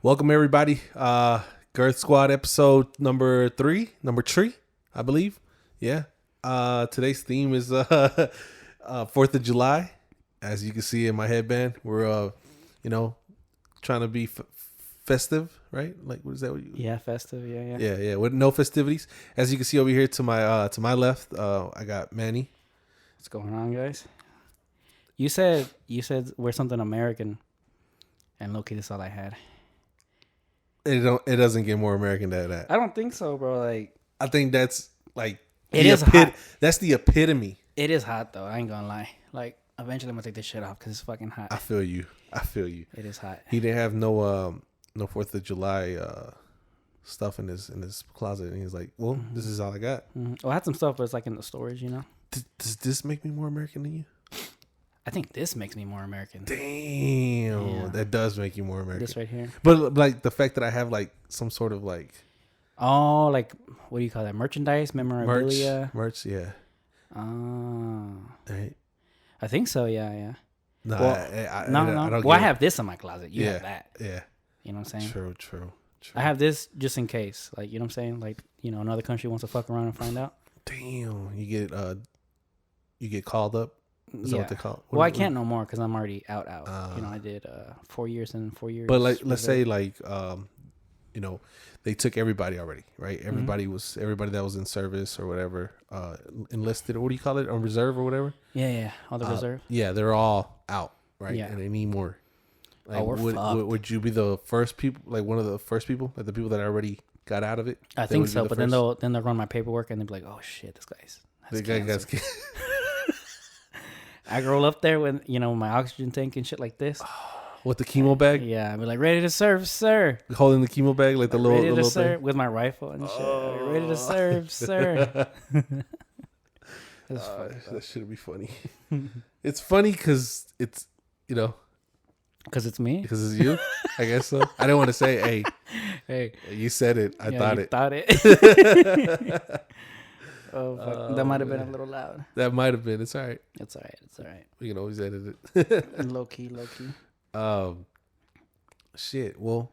Welcome everybody. Girth Squad episode number three, I believe. Yeah. Today's theme is 4th of July. As you can see in my headband, we're trying to be festive, right? Like, what is that? Yeah, festive. Yeah. Yeah. With no festivities. As you can see over here to my left, I got Manny. What's going on, guys? You said we're something American, and low-key, that's all I had. It doesn't get more American than that. I don't think so, bro. Like, I think that's like it is hot. That's the epitome. It is hot though. I ain't gonna lie. Like, eventually I'm gonna take this shit off because it's fucking hot. I feel you. It is hot. He didn't have no 4th of July stuff in his closet, and he's like, "Well, this is all I got." Mm-hmm. Well, I had some stuff, but it's like in the storage, you know. Does this make me more American than you? I think this makes me more American. Damn, that does make you more American. This right here. But like the fact that I have like some sort of like, like what do you call that? Merchandise, memorabilia, merch, yeah. Right. I think so. Yeah. No, well, I no. don't I have this in my closet. You have that. Yeah. You know what I'm saying? True. I have this just in case. Like, you know what I'm saying? Like, another country wants to fuck around and find out. Damn, you get called up. Is that what they call it? I can't no more because I'm already out. I did 4 years and 4 years. But like, let's say like, they took everybody already, right? Everybody that was in service or whatever, enlisted, or what do you call it, on reserve or whatever. Yeah, all the reserve. Yeah, they're all out, right? Yeah, and they need more. Like, we're fucked. Would you be the first people, like one of the first people, like the people that already got out of it? I think so, but then they'll run my paperwork and they'll be like, oh shit, this guy's. The guy got. I roll up there with my oxygen tank and shit like this. With the chemo bag? Yeah, I'd be like, ready to serve, sir. Holding the chemo bag, like the little serve, thing? with my rifle and shit. Ready to serve, sir. That should be funny. It's funny because it's, because it's me? Because it's you? I guess so. I didn't want to say, hey, you said it. I thought it. Oh, fuck. That might have been a little loud. That might have been. It's all right. It's all right. We can always edit it. Low key. Shit. Well,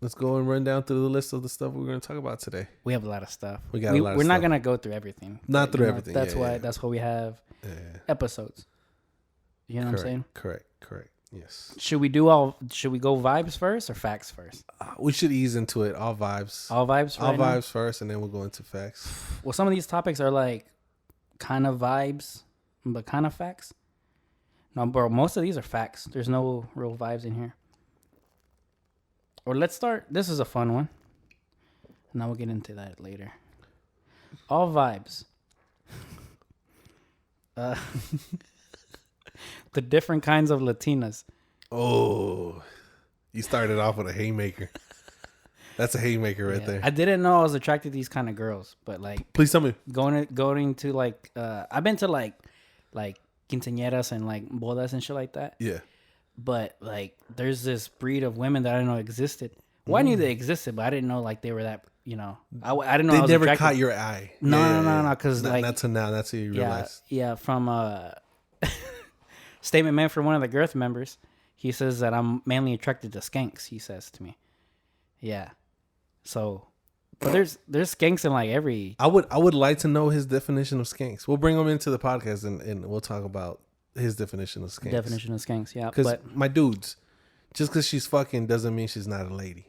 let's go and run down through the list of the stuff we're going to talk about today. We have a lot of stuff. We're not going to go through everything. Not through everything. That's why. That's why we have episodes. You know what I'm saying? Correct. Yes. Should we go vibes first or facts first? We should ease into it. All vibes. All vibes first, and then we'll go into facts. Well, some of these topics are like kind of vibes, but kind of facts. No, bro, most of these are facts. There's no real vibes in here. Or let's start. This is a fun one. Now we'll get into that later. All vibes. The different kinds of Latinas. Oh, you started off with a haymaker. That's a haymaker right there. I didn't know I was attracted to these kind of girls, but like, please tell me. Going to like, I've been to like quinceañeras and like bodas and shit like that. Yeah. But like, there's this breed of women that I didn't know existed. Well, I knew they existed, but I didn't know like they were that. I didn't know. They I was never attracted. Caught your eye. No. Because like, not till now. That's how you realize. Yeah. From statement man for one of the Girth members, he says that I'm mainly attracted to skanks. He says to me, yeah. So, but there's skanks in like every. I would like to know his definition of skanks. We'll bring him into the podcast and we'll talk about his definition of skanks. Yeah. Because my dudes, just because she's fucking doesn't mean she's not a lady.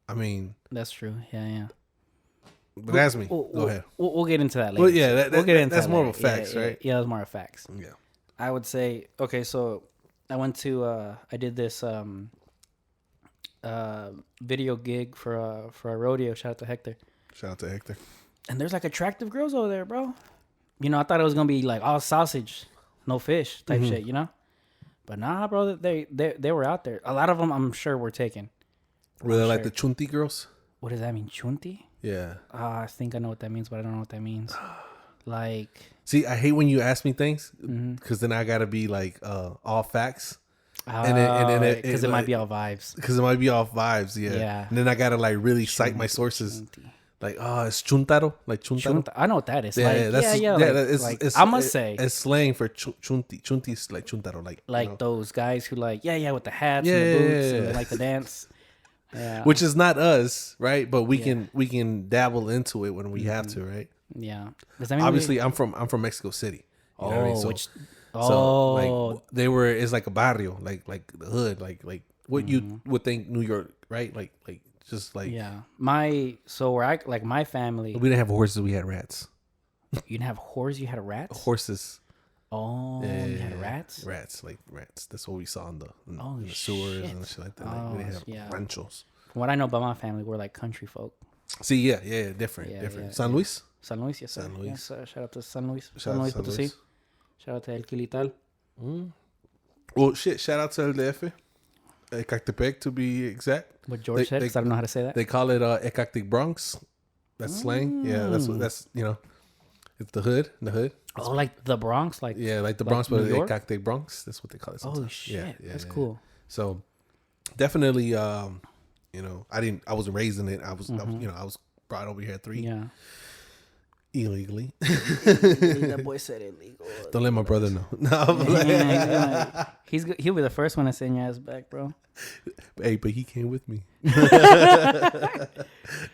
I mean, that's true. Yeah. But ask me. Go ahead. We'll get into that later. Well, yeah, we'll get into that's more of a facts, right? Yeah, that's more of facts. Yeah. I would say, okay, so I went to I did this video gig for a rodeo. Shout out to Hector. And there's like attractive girls over there, bro. I thought it was gonna be like all sausage, no fish type shit, But nah, bro, they were out there. A lot of them, I'm sure, were taken. Were they like the chunti girls? What does that mean, chunti? Yeah. I think I know what that means, but I don't know what that means. Like, see, I hate when you ask me things because then I gotta be like all facts, and then because it might be all vibes. Because it might be all vibes, yeah. And then I gotta like really cite my sources. Like, it's chuntaro, like chuntaro. I know what that is. I must say it's slang for chunti. Chunti is like chuntaro, like those guys who like with the hats and the boots and they like to dance. Yeah. which is not us, right? But we Yeah. can dabble into it when we have to, right? Yeah. Does that mean Obviously, I'm from Mexico City. You know what I mean? So, which? so Oh. like it's like a barrio, like the hood, like what you would think New York, right? Like just like Yeah. Where I like my family. we didn't have horses, we had rats. You didn't have whores. You had rats. Horses. Oh, you had Yeah, rats. rats. That's what we saw in Oh, the sewers shit. and shit like that. Like, we didn't have Yeah. ranchos. From what I know about my family, we're like country folk. See, yeah, different. Yeah, San Luis. San Luis, yes, sir. San Luis. Yes, sir. Shout out to San Luis. Shout San out Luis to San Potosí. Luis. Shout out to El Quilital. Well, shit. Shout out to El DF, Ecatepec to be exact. What George said, 'cause I don't know how to say that. They call it Eclectic Bronx. That's slang. Yeah, that's it's the hood. Oh, like the Bronx, like Yeah, like the Bronx, but New York? Eclectic Bronx. That's what they call it. Oh Sometimes. shit, Yeah, that's cool. So definitely, I wasn't raised in it. I was brought over here at 3 Yeah. illegally. That boy said illegal. Don't let my brother know. No, He'll be the first one to send your ass back, bro. hey, but he came with me.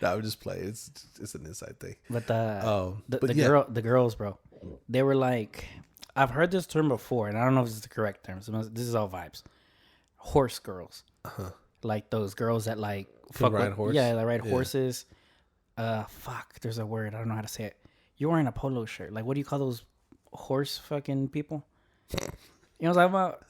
No, I'm just playing. It's an inside thing. But the girls, bro, they were like, I've heard this term before, and I don't know if this is the correct term. So this is all vibes. Horse girls, like those girls that like ride horse. Yeah, they ride horses. Fuck, there's a word I don't know how to say it. You're wearing a polo shirt. Like, what do you call those horse fucking people? You know what I'm talking about?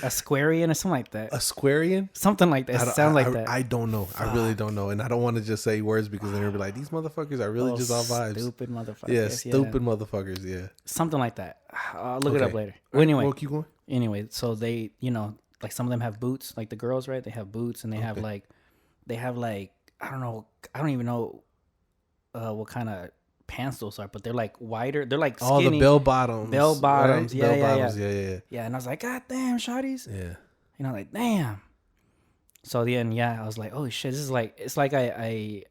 A squarian or something like that. A squarian? Something like that. Sounds like that. I don't know. Fuck. I really don't know. And I don't want to just say words because then they'll be like, these motherfuckers are really just all vibes. Stupid motherfuckers. Yeah, stupid motherfuckers. Yeah. Something like that. I'll look it up later. Well, anyway. Well, keep going. Anyway, so they, like some of them have boots, like the girls, right? They have boots and they have like, I don't know. I don't even know what kind of pants those are, but they're like wider. They're like skinny. Oh, the bell bottoms. Bell bottoms. Right? Yeah, bell bottoms. Yeah. Yeah, and I was like, God damn, shawties. Yeah. Like, damn. So then, I was like, oh shit, this is like, it's like I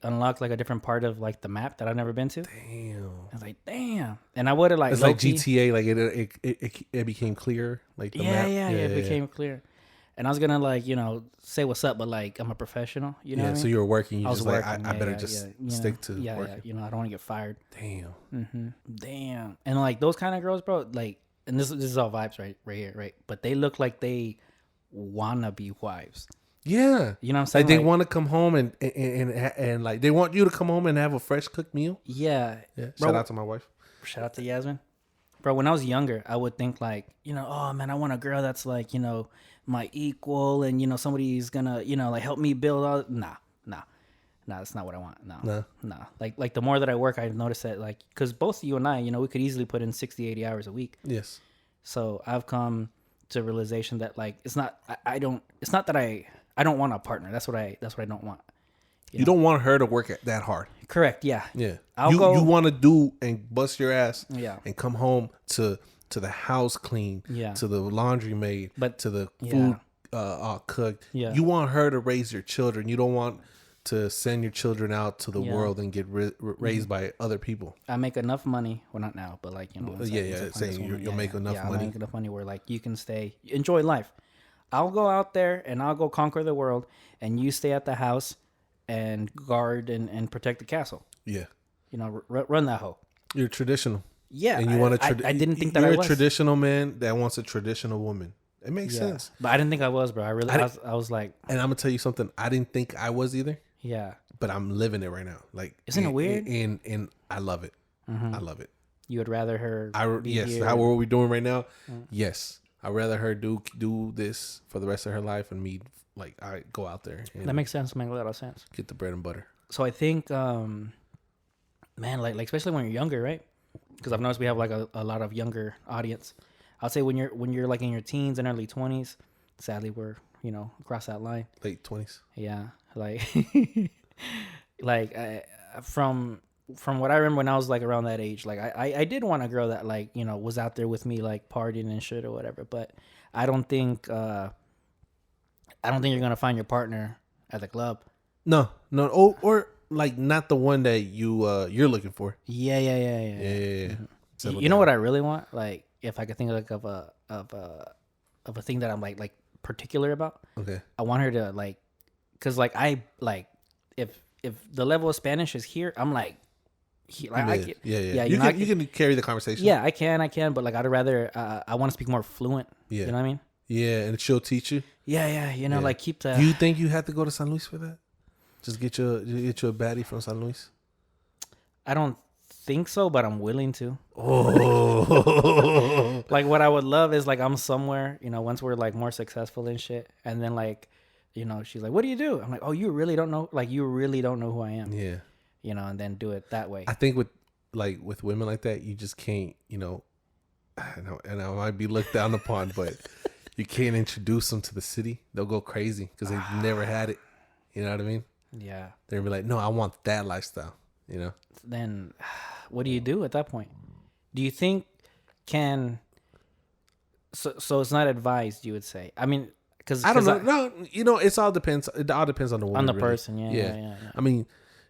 unlocked like a different part of like the map that I've never been to. Damn. I was like, damn. And I would have like, it's like GTA, like it became clear, like the map. It became clear. And I was gonna like, say what's up, but like I'm a professional, you know. Yeah, what I mean? so you were working. You I was just working, like I better just stick to working. I don't want to get fired. Damn. Damn. And like those kind of girls, bro, like, and this is all vibes right here, right? But they look like they wanna be wives. Yeah, you know what I'm saying. Like they want to come home and like they want you to come home and have a fresh cooked meal. Yeah. Shout out to my wife. Shout out to Yasmin. Bro, when I was younger, I would think like, oh man, I want a girl that's like, my equal and, somebody's gonna, like help me build all. Nah, that's not what I want. No. Like the more that I work, I've noticed that like, cause both you and I, we could easily put in 60, 80 hours a week. Yes. So I've come to a realization that like, it's not that I don't want a partner. That's what I don't want. You don't want her to work that hard. Correct. Yeah. Yeah. You want to do and bust your ass. Yeah. And come home to the house clean. Yeah. To the laundry made. But to the food cooked. Yeah. You want her to raise your children. You don't want to send your children out to the world and get raised by other people. I make enough money. Well, not now, but like saying you'll make enough money. I make enough money where like you can enjoy life. I'll go out there and I'll go conquer the world, and you stay at the house and guard and protect the castle. Yeah. Run that hoe. You're traditional. Yeah. And you want to. I didn't think that I was. You're a traditional man that wants a traditional woman. It makes sense. But I didn't think I was, bro. I was like. And I'm gonna tell you something. I didn't think I was either. Yeah. But I'm living it right now. Like, isn't it weird? And I love it. Mm-hmm. I love it. You would rather her. Yes. Here. How are we doing right now? Yes. I'd rather her do this for the rest of her life and me, like, I go out there. And that makes sense. Makes a lot of sense. Get the bread and butter. So I think, man, like especially when you're younger, right? Because I've noticed we have like a lot of younger audience. I'll say when you're like in your teens and early 20s, sadly we're across that line. Late 20s. Yeah, like from what I remember when I was like around that age, like I did want a girl that like was out there with me like partying and shit or whatever. But I don't think you're gonna find your partner at the club. No. Or like not the one that you're looking for. Yeah. Mm-hmm. You know what I really want? Like if I could think of a thing that I'm like particular about. Okay. I want her to like because like I like if the level of Spanish is here, I'm like, I can, yeah. You can carry the conversation. Yeah, I can, but like I'd rather I want to speak more fluent. Yeah, you know what I mean? Yeah, and she'll teach you. Yeah, you know, like keep the. Do you think you have to go to San Luis for that? Just get you a baddie from San Luis. I don't think so, but I'm willing to. Oh, like what I would love is like I'm somewhere, you know, once we're like more successful and shit, and then like, you know, she's like, "What do you do?" I'm like, "Oh, you really don't know? Like, you really don't know who I am?" Yeah. You know, and then do it that way. I think with women like that, you just can't, you know, and I might be looked down upon, but you can't introduce them to the city. They'll go crazy because they've never had it. You know what I mean? Yeah. They'll be like, no, I want that lifestyle, you know? Then what do you do at that point? Do you think so it's not advised, you would say? I mean, because I don't know. No, you know, it all depends on the woman. On the really. person, yeah. I mean,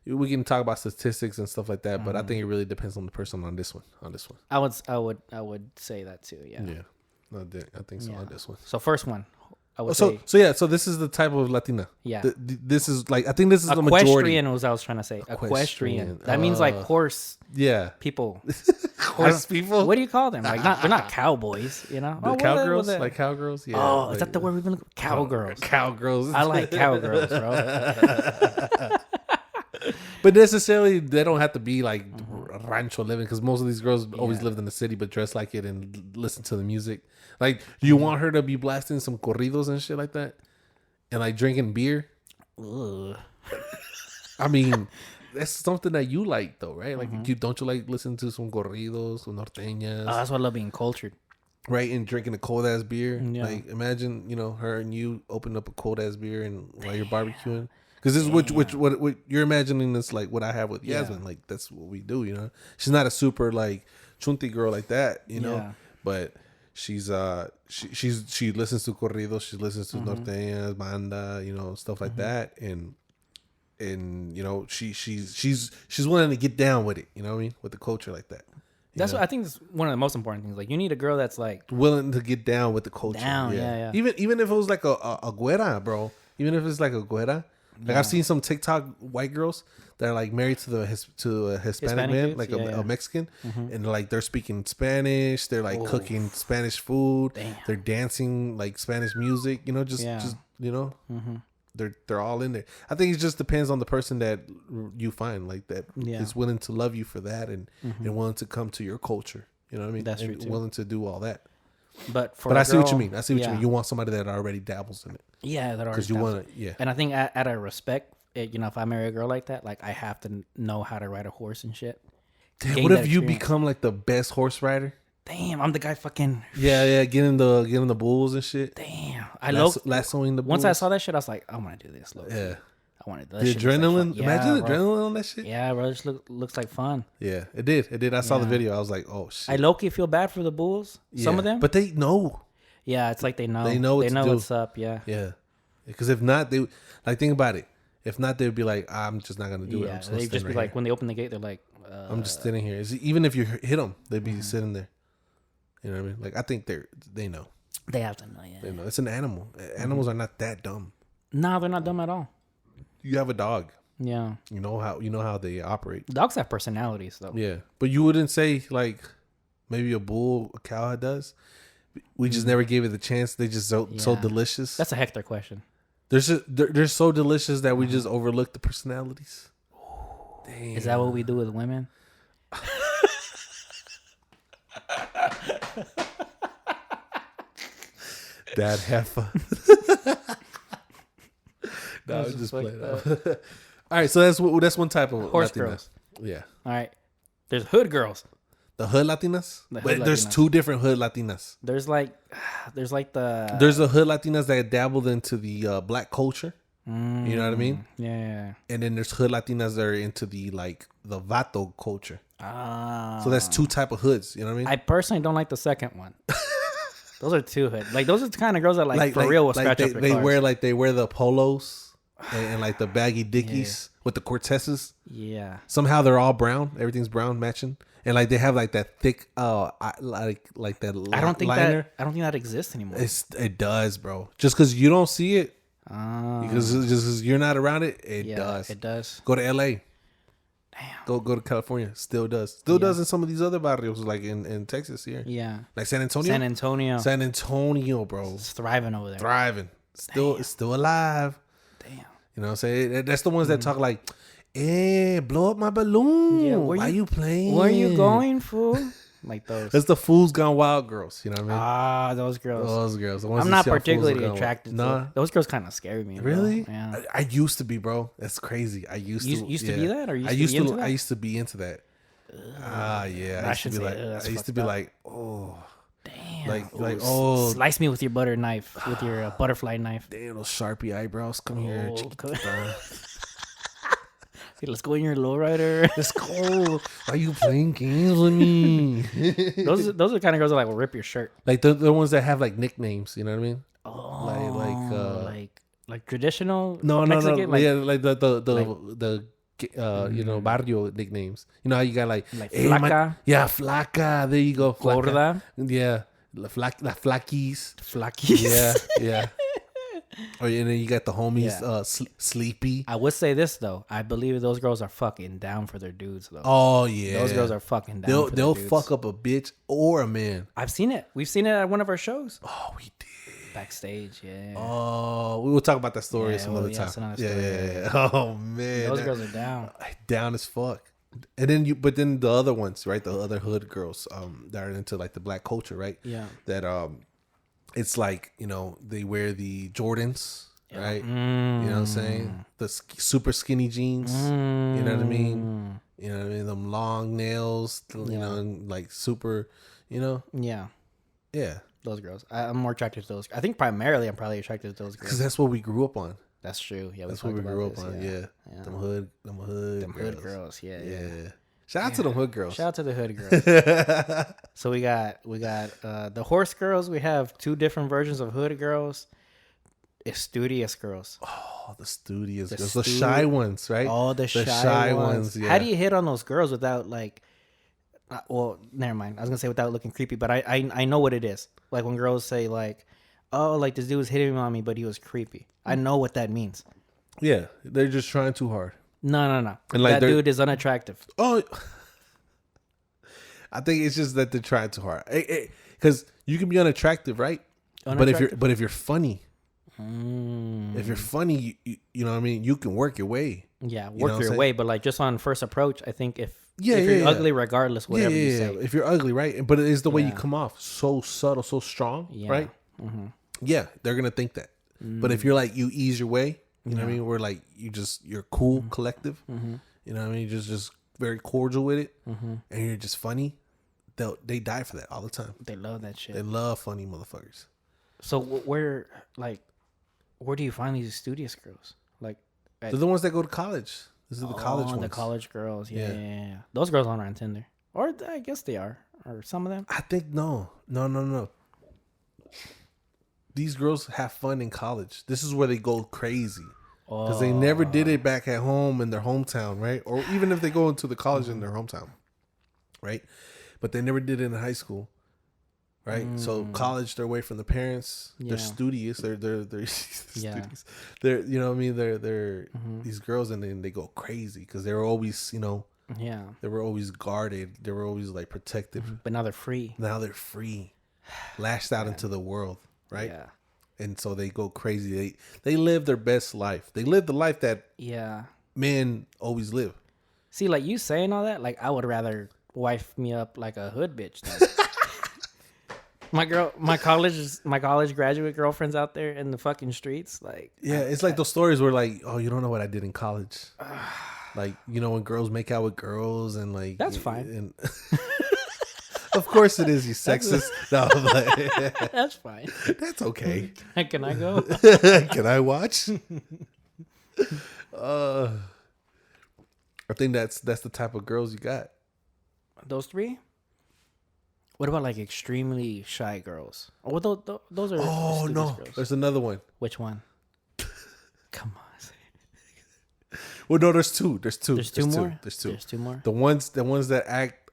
we can talk about statistics and stuff like that, but I think it really depends on the person on this one. I would say that too, yeah. Yeah. I think so on this one. So first one, I would say. So this is the type of Latina. Yeah. This is like, I think this is the majority. Equestrian was I was trying to say. Equestrian. That means like horse. Yeah. People. Horse people. What do you call them? Like they're not cowboys, you know? Cowgirls? Like cowgirls? Yeah. Oh, like, is that the word we've been looking for? Cowgirls. Cowgirls. I like cowgirls, bro. But necessarily, they don't have to be like rancho living, because most of these girls always lived in the city but dress like it and listen to the music. Like, do you want her to be blasting some corridos and shit like that? And like drinking beer? Ugh. I mean, that's something that you like though, right? Like, don't you like listening to some corridos, some norteñas? Oh, that's why I love being cultured. Right, and drinking a cold ass beer. Yeah. Like, imagine, you know, her and you open up a cold ass beer and while you're barbecuing. Because this is what you're imagining. This like what I have with Yasmin. Like, that's what we do, you know. She's not a super like chunti girl like that, you know. But she's she listens to corridos. She listens to norteñas, banda, you know, stuff like that. And you know, she's willing to get down with it. You know what I mean? With the culture like that. That's what I think is one of the most important things. Like, you need a girl that's like willing to get down with the culture. Yeah. Even if it was like a güera, bro. Even if it's like a güera. Like, I've seen some TikTok white girls that are like married to a Hispanic man, dudes? like a Mexican, and like they're speaking Spanish. They're like cooking Spanish food. Damn. They're dancing like Spanish music. You know, just you know, they're all in there. I think it just depends on the person that you find like that is willing to love you for that and willing to come to your culture. You know what I mean? That's true too. Willing to do all that. But I see what you mean. I see what you mean. You want somebody that already dabbles in it. Yeah, that already. Because you want to. And I think out of respect, you know, if I marry a girl like that, like I have to know how to ride a horse and shit. Damn, what if you become like the best horse rider? Damn, I'm the guy fucking. Yeah, getting the bulls and shit. Damn, lassoing the bulls. Once I saw that shit, I was like, I want to do this. Look. Yeah. I wanted the adrenaline. Imagine the adrenaline on that shit. Yeah, bro, it just looks like fun. Yeah, it did. I saw the video. I was like, oh shit. I low-key feel bad for the bulls. Some of them, but they know. Yeah, it's like they know. They know what's up. Yeah. Yeah. Because if not, they like, think about it. If not, they'd be like, I'm just not gonna do it. I'm they'd just be like, when they open the gate, they're like, I'm just sitting here. Even if you hit them, they'd be sitting there. You know what I mean? Like, I think they know. They have to know. Yeah. They know. It's an animal. Animals are not that dumb. No, they're not dumb at all. You have a dog. Yeah. You know how they operate. Dogs have personalities, though. Yeah, but you wouldn't say like maybe a bull, a cow does. We just never gave it the chance. They just so delicious. That's a Hector question. They're so delicious that we just overlook the personalities. Damn. Is that what we do with women? That heifer. No, I was just playing. All right, so that's one type of horse Latinas. Girls. Yeah. All right. There's hood girls. The hood Latinas? There's two different hood Latinas. There's a hood Latinas that dabbled into the black culture. You know what I mean? Yeah. And then there's hood Latinas that are into the vato culture. So that's two type of hoods. You know what I mean? I personally don't like the second one. Those are two hood. Like, those are the kind of girls that for real will scratch up their cars. They wear the polos and like the baggy dickies with the Cortezes. Yeah. Somehow they're all brown. Everything's brown matching. And like they have like that thick like that I don't think liner. that exists anymore. It does, bro. Just because you don't see it, Because it's just you're not around it. It does. It does. Go to LA. Damn. Go to California. Still does. Still does in some of these other barrios, like in Texas here. Yeah. Like San Antonio. San Antonio, bro. It's thriving over there. Thriving. It's still alive. Damn. You know what I'm saying? That's the ones that talk like, "Hey, blow up my balloon. Yeah, why you playing? Where you going, fool?" Like those. That's the Fools Gone Wild girls. You know what I mean? Ah, those girls. Those girls. The ones I'm you not see on Fools particularly Gone Wild. attracted Nah. to those girls. Kind of scare me. Really? Bro. Yeah. I used to be, bro. That's crazy. I used to. Used to be that, or I used to be into that. Yeah. I used to be like. I used to be like, oh, damn. like oh, slice me with your butter knife, with your butterfly knife. damn those Sharpie eyebrows. Come here. Hey, let's go in your lowrider. Let's go. Are you playing games with me? those are the kind of girls that like will rip your shirt. Like the ones that have like nicknames. You know what I mean? Oh, like traditional. No. Mexican, like, yeah, like the barrio nicknames. You know how you got like flaca. Flaca. There you go. Flaca. Gorda. Yeah, la flaquis. Flackies. Yeah. Oh, and then you got the homies, Sleepy. I would say this though. I believe those girls are fucking down for their dudes though. Oh yeah, those girls are fucking down. They'll fuck up a bitch or a man. I've seen it. We've seen it at one of our shows. Oh, we did. Backstage, yeah. Oh, we will talk about that story some other time. Yeah. Oh man, those girls are down. Down as fuck. And then but then the other ones, right? The other hood girls, that are into like the black culture, right? Yeah. That it's like, they wear the Jordans, right? You know what I'm saying? The super skinny jeans. You know what I mean? You know what I mean? Them long nails, and like super, Yeah. Yeah. Those girls. I'm more attracted to those. I think primarily I'm probably attracted to those girls. Because that's what we grew up on. That's true. Yeah, that's what we grew up on. Yeah. Them hood girls. Yeah. Shout out to them hood girls. Shout out to the hood girls. So we got the horse girls. We have two different versions of hood girls. It's studious girls. Oh, the studious girls. The shy ones, right? Oh, the shy ones. Yeah. How do you hit on those girls without like? Well, never mind. I was gonna say without looking creepy, but I know what it is. Like when girls say like, "Oh, like this dude was hitting on me, but he was creepy." I know what that means. Yeah, they're just trying too hard. No. And like that dude is unattractive. Oh, I think it's just that they're trying too hard. Because you can be unattractive, right? But if you're funny, if you're funny, you know what I mean. You can work your way. Yeah, work your way. But like just on first approach, I think if you're ugly, regardless, whatever you say. If you're ugly, right? But it is the way you come off, so subtle, so strong, right? Mm-hmm. Yeah, they're gonna think that. But if you're like, you ease your way, you know what I mean? Where like you're cool, collective. Mm-hmm. You know what I mean? Just very cordial with it, and you're just funny. They die for that all the time. They love that shit. They love funny motherfuckers. So where do you find these studious girls? Like they're the ones that go to college. This is the college ones. The college girls. Yeah. Those girls aren't on Tinder, or I guess they are, or some of them. I think no. These girls have fun in college. This is where they go crazy. Because they never did it back at home in their hometown, right? Or even if they go into the college in their hometown, right? But they never did it in high school, right? So college, they're away from the parents. Yeah. They're studious. They're studious. They're you know what I mean. They're these girls, and then they go crazy because they were always they were always guarded. They were always like protective. But now they're free. Now they're free, lashed out into the world, right? Yeah. And so they go crazy. They live their best life. They live the life that men always live. See, like you saying all that, like I would rather wife me up like a hood bitch. my college graduate girlfriends out there in the fucking streets, like it's like those stories where like, oh, you don't know what I did in college. Like, when girls make out with girls and like that's fine. And of course it is, you sexist. No, but that's fine. That's okay. Can I go? Can I watch? I think that's the type of girls you got. Those three? What about like extremely shy girls? Oh, those are. Oh no, girls. There's another one. Which one? Come on. Well, no, there's two. There's two more. There's two. There's two more. The ones that act.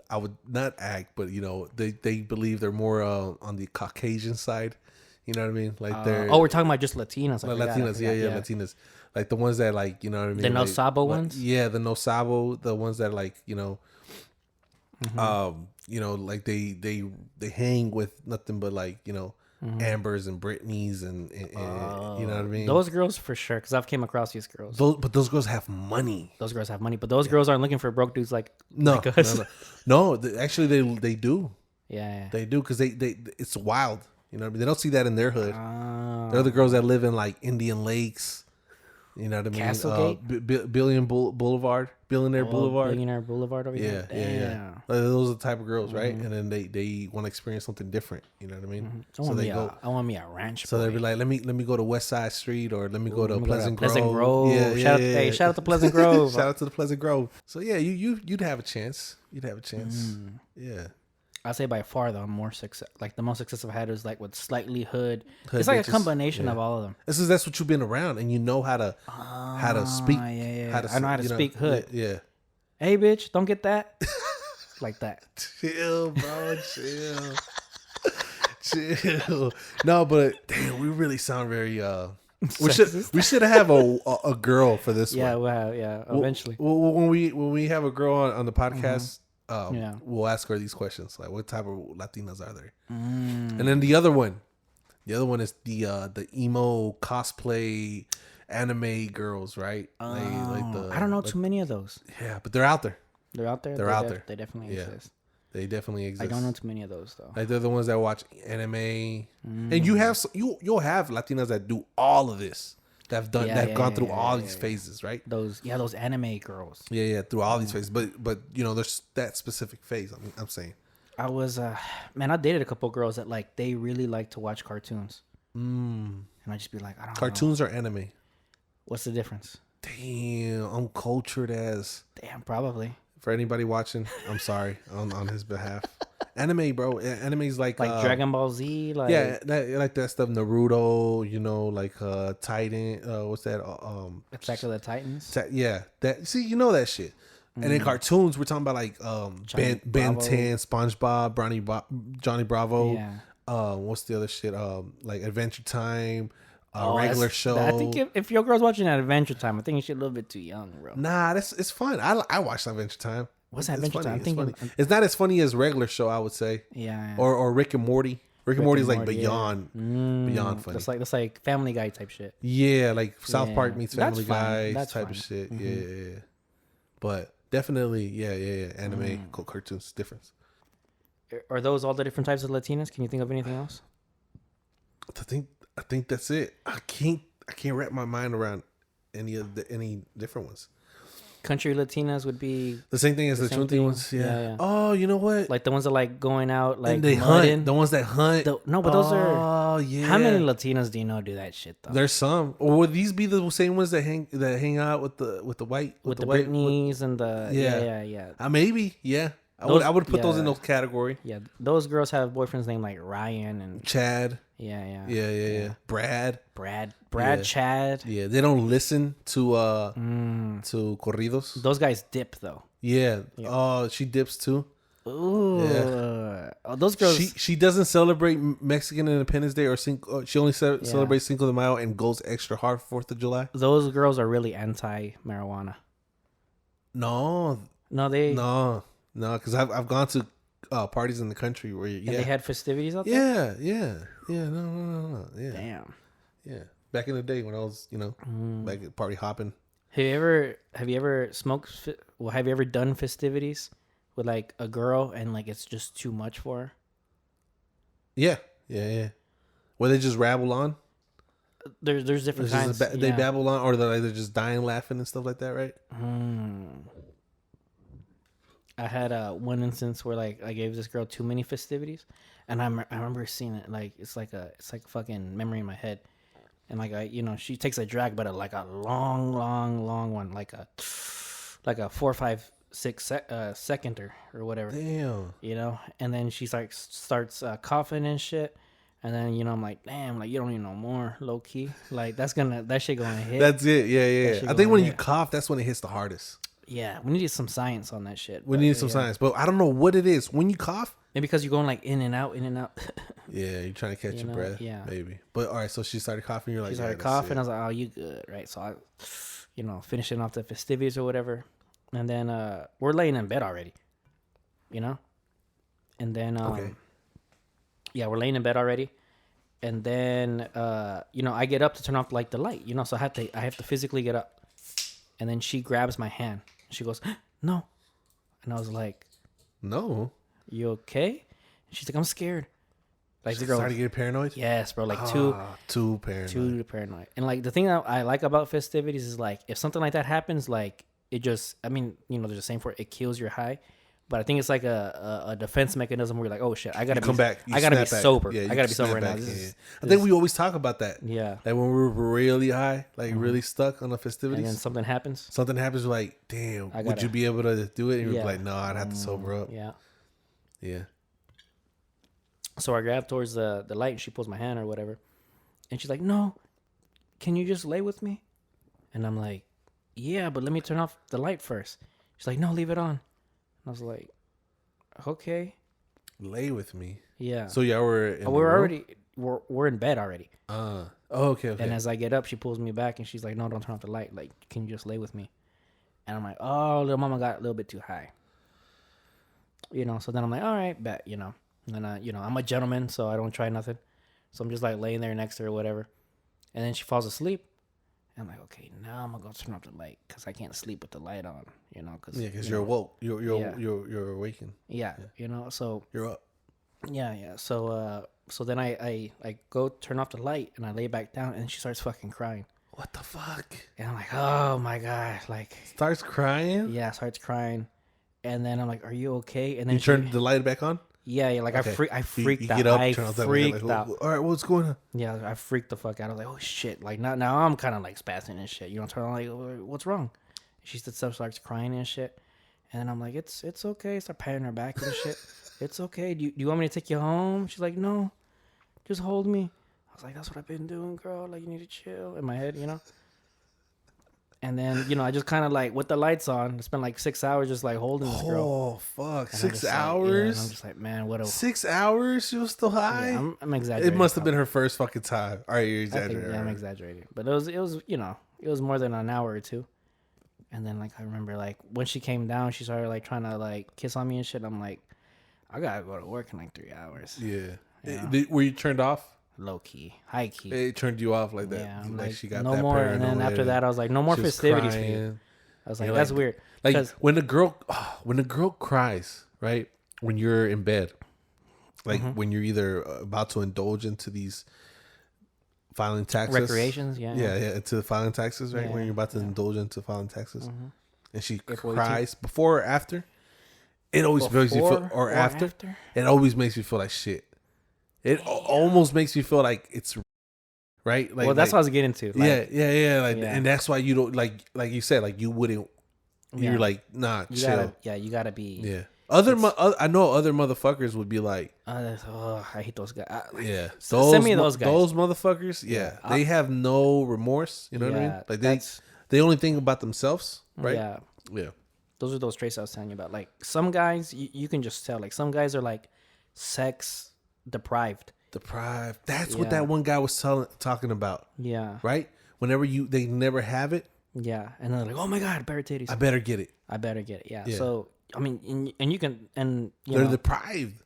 I would not act, but they believe they're more on the Caucasian side. You know what I mean? Like we're talking about just Latinas. I forgot. Latinas. Yeah, Latinas. Like the ones that like, you know what I mean? The no like, sabo ones. Yeah, the no sabo, the ones that like, like they hang with nothing but like, Ambers and Britneys and you know what I mean? Those girls for sure, because I've came across these girls. Those girls have money. Those girls have money, but those girls aren't looking for broke dudes like us. No. Actually, they do. Yeah. They do, because they it's wild. You know what I mean? They don't see that in their hood. They're the girls that live in like Indian Lakes. You know what I mean? Castlegate? Boulevard. Billionaire Boulevard. Billionaire Boulevard over here. Yeah. Those are the type of girls, right? And then they want to experience something different. You know what I mean? I want me a ranch. So they'll be like, let me go to West Side Street, or let me go to Pleasant Grove. Pleasant Grove. Yeah. Shout out to Pleasant Grove. Shout out to the Pleasant Grove. So yeah, you'd have a chance. Yeah. I'd say by far the most success I've had is like with slightly hood. It's like bitches. A combination of all of them. That's what you've been around, and you know how to speak. Yeah. I know how to speak hood. Yeah. Hey, bitch, don't get that. Like that. Chill, bro. Chill. No, but damn, we really sound very. We should have a girl for this one. Yeah, we'll have, eventually. When we have a girl on the podcast. We'll ask her these questions, like what type of Latinas are there, and then the other one is the emo cosplay anime girls, right? I don't know too many of those. Yeah, but they're out there. They're out there. They're out there. They definitely exist. They definitely exist. I don't know too many of those though. Like they're the ones that watch anime, and you'll have Latinas that do all of this. That have gone through all these phases, right? Those anime girls. Yeah, through all these phases. But there's that specific phase. I'm saying. I was I dated a couple girls that like they really like to watch cartoons. And I just be like, I don't know. Cartoons or anime? What's the difference? Damn, I'm cultured as. Damn, probably. For anybody watching, I'm sorry on his behalf. Anime, bro. Anime's like Dragon Ball Z, like like that stuff. Naruto, like Titan. What's that? Attack of the Titans. Yeah, that. See, that shit. And in cartoons, we're talking about like Ben 10, SpongeBob, Johnny Bravo. Yeah. What's the other shit? Like Adventure Time. Regular show. I think if your girl's watching at Adventure Time, I think she's a little bit too young, bro. Nah, it's fun. I watched Adventure Time. What's Adventure Time? It's not as funny as regular show, I would say. Yeah. Or Rick and Morty. Rick and Morty is like beyond funny. That's like Family Guy type shit. Yeah, like South Park meets Family Guy type of shit. Mm-hmm. Yeah. But definitely, yeah. Anime, cartoons, difference. Are those all the different types of Latinas? Can you think of anything else? I think that's it. I can't wrap my mind around any different ones. Country Latinas would be the same thing as the Chunti ones. Yeah. Oh, you know what? Like the ones that like going out, like and they hunt. The ones that hunt. Those are. Oh yeah. How many Latinas do you know do that shit though? There's some. Or would these be the same ones that hang out with the white with the Britneys and the yeah. Maybe yeah. I would put those in those category. Yeah, those girls have boyfriends named like Ryan and Chad. Yeah. Brad, Chad. Yeah, they don't listen to corridos. Those guys dip though. Yeah. Oh, she dips too. Ooh. Yeah. Oh, those girls. She doesn't celebrate Mexican Independence Day or she only celebrates Cinco de Mayo and goes extra hard for 4th of July. Those girls are really anti-marijuana. No, because I've gone to parties in the country where and they had festivities out there. Yeah. No. Yeah. Damn. Yeah. Back in the day when I was, back at party hopping. Have you ever smoked? Have you ever done festivities with like a girl and like it's just too much for her? Yeah. Where they just rabble on. There's different kinds. They babble on, or they're just dying laughing and stuff like that, right? I had one instance where like I gave this girl too many festivities, and I remember seeing it like it's like a fucking memory in my head, and like she takes a drag, but like a long one, like a 4, 5, 6 seconder or whatever. Damn. And then she starts coughing and shit. And then, I'm like, damn, like, you don't need no more, low key. Like, that shit gonna hit. That's it. Yeah. I think when you cough, that's when it hits the hardest. Yeah, we needed some science on that shit. We needed some science. But I don't know what it is. When you cough, Maybe because you're going like in and out, in and out. Yeah, you're trying to catch your breath. Yeah. Maybe. But all right, so she started coughing. You're like, She started coughing. I was like, oh, you good, right? So I, finishing off the festivities or whatever, and then we're laying in bed already, and then okay. yeah, we're laying in bed already, and then I get up to turn off like the light, so I have to physically get up, and then she grabs my hand. She goes, no, and I was like, no, you okay? She's like, I'm scared. Like she the girl started getting paranoid. Yes, bro. Like too paranoid. Too paranoid. And like the thing that I like about festivities is like if something like that happens, like it just, I mean, there's a saying for it, it kills your high. But I think it's like a defense mechanism where you're like, oh shit, I gotta come back. I gotta be sober. Yeah, I gotta be sober right now. I think we always talk about that. Yeah. Like when we were really high, like really stuck on the festivities, And then something happens. we're like, damn, would you be able to do it? And you're Yeah. like, no, I'd have to sober up. Yeah. Yeah. So I grab towards the light and she pulls my hand or whatever. And she's like, no, can you just lay with me? And I'm like, yeah, but let me turn off the light first. She's like, no, leave it on. And I was like, okay. Lay with me. Yeah. So yeah, we're in bed already. Okay. And as I get up, she pulls me back and she's like, no, don't turn off the light. Like, can you just lay with me? And I'm like, oh, little mama got a little bit too high. So then I'm like, all right, bet, And I'm a gentleman, so I don't try nothing. So I'm just like laying there next to her or whatever. And then she falls asleep. And I'm like, okay, now I'm going to go turn off the light because I can't sleep with the light on, because you're awoke. You're awakened. Yeah, so. You're up. Yeah. So then I go turn off the light and I lay back down and she starts fucking crying. What the fuck? And I'm like, oh my God. Like. Starts crying? Yeah, starts crying. And then I'm like, are you okay? And then you turned the light back on? Yeah, like okay. I freaked you out. Get up, I freaked out. All right, what's going on? Yeah, I freaked the fuck out. I was like, oh shit! Like now I'm kind of like spazzing and shit. Turn on like, what's wrong? She starts crying and shit, and then I'm like, it's okay. Start patting her back and shit. It's okay. Do you want me to take you home? She's like, no, just hold me. I was like, that's what I've been doing, girl. Like you need to chill. In my head, And then, I just kind of like, with the lights on, spent like 6 hours just like holding this girl. Oh, fuck. And 6 hours? Like, and I'm just like, man, what a... 6 hours? She was still high? Yeah, I'm exaggerating. It must have been her first fucking time. All right, you're exaggerating. I'm exaggerating. But it was it was more than an hour or two. And then, like, I remember, like, when she came down, she started, like, trying to, like, kiss on me and shit. I'm like, I gotta go to work in, like, 3 hours. Yeah. Were you turned off? Low key, high key. It turned you off like that. Yeah, I'm like she got no that more. paranoid. And then after that, I was like, no more festivities for you. I was like, that's weird. Like when a girl cries, right? When you're in bed, like when you're either about to indulge into these filing taxes, recreations, into filing taxes, right? When you're about to indulge into filing taxes, and she cries before or after, it always makes you feel, or after, it always makes you feel like shit. It almost makes me feel like it's right. Like, well, that's what I was getting to. Like, and that's why you don't like you said, like you wouldn't. You're like, nah, chill. You gotta be. Yeah. I know other motherfuckers would be like, I hate those guys. Send me those guys. Those motherfuckers. Yeah, they have no remorse. You know what I mean? Like they only think about themselves, right? Yeah. Those are those traits I was telling you about. Like some guys, you can just tell. Like some guys are like sex deprived. That's what that one guy was talking about. Yeah. Right? Whenever they never have it. Yeah. And they're like, oh my God, bare titties. I better get it. Yeah. So, I mean, and you can, and they're deprived.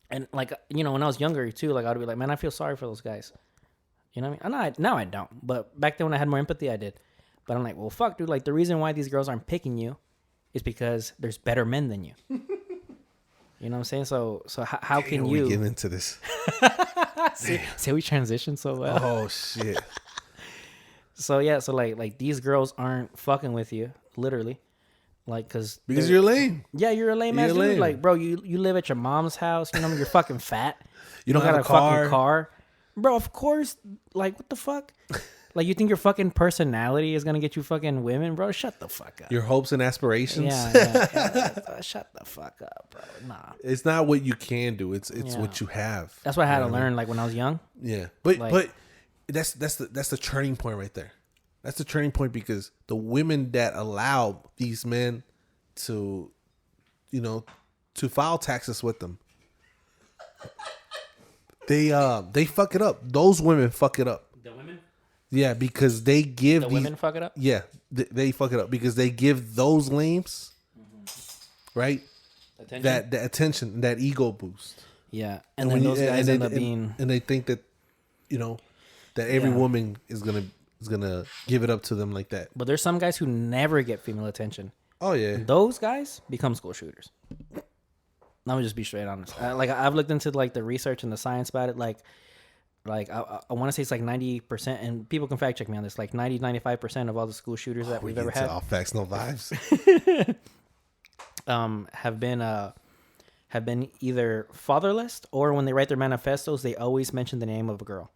And like, when I was younger too, like I'd be like, man, I feel sorry for those guys. You know what I mean? Now I don't. But back then when I had more empathy, I did. But I'm like, well, fuck, dude. Like the reason why these girls aren't picking you is because there's better men than you. You know what I'm saying? So how can you get into this? see we transition so well. Oh shit. So like these girls aren't fucking with you, literally, like because you're lame. Yeah, you're a lame ass dude. Like, bro, you live at your mom's house. You're fucking fat. You don't have a fucking car, bro. Of course, like what the fuck? Like, you think your fucking personality is gonna get you fucking women, bro? Shut the fuck up. Your hopes and aspirations. Yeah. Shut the fuck up, bro. Nah. It's not what you can do. It's what you have. That's what I had to learn, like when I was young. Yeah, but that's the turning point right there. That's the turning point because the women that allow these men to file taxes with them, They fuck it up. Those women fuck it up. The women. Yeah, because they give The these, women fuck it up. Yeah, they fuck it up because they give those lames, right? Attention. That attention, that ego boost. Yeah, and then those guys end up being, and they think that, that every woman is gonna give it up to them like that. But there's some guys who never get female attention. Oh yeah, Those guys become school shooters. Let me just be straight honest. I've looked into like the research and the science about it. Like I want to say it's like 90%, and people can fact check me on this. Like 95% of all the school shooters that we've ever had, all facts, no vibes. have been either fatherless, or when they write their manifestos, they always mention the name of a girl.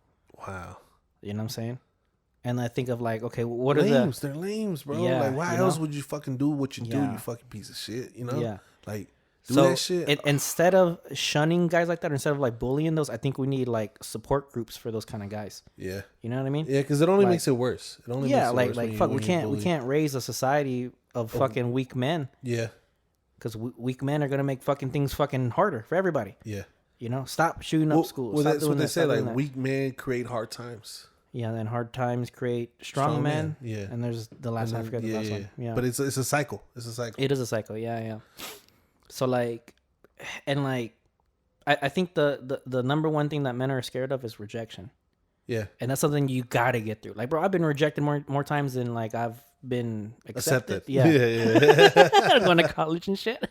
Wow, you know what I'm saying? And I think of like, okay, what lames, are they're lames, bro. Yeah, like, why else would you fucking do what you do? Yeah. You fucking piece of shit. Yeah. Like. Do that shit. Instead of shunning guys like that, or instead of like bullying those, I think we need like support groups for those kind of guys. Yeah, you know what I mean? Yeah, because it only makes it worse. It only makes it worse like fuck, we can't raise a society of fucking weak men. Yeah, because weak men are gonna make fucking things fucking harder for everybody. Yeah, stop shooting up schools. Well, that's what they say. Like that. Weak men create hard times. Yeah, then hard times create strong men. Yeah, and there's the last one. I forget the last one. Yeah, but it's a cycle. It's a cycle. It is a cycle. Yeah. So like. And like, I think the number one thing that men are scared of is rejection. Yeah, and that's something you gotta get through. Like, bro, I've been rejected more times than like I've been accepted. Yeah. Going to college and shit.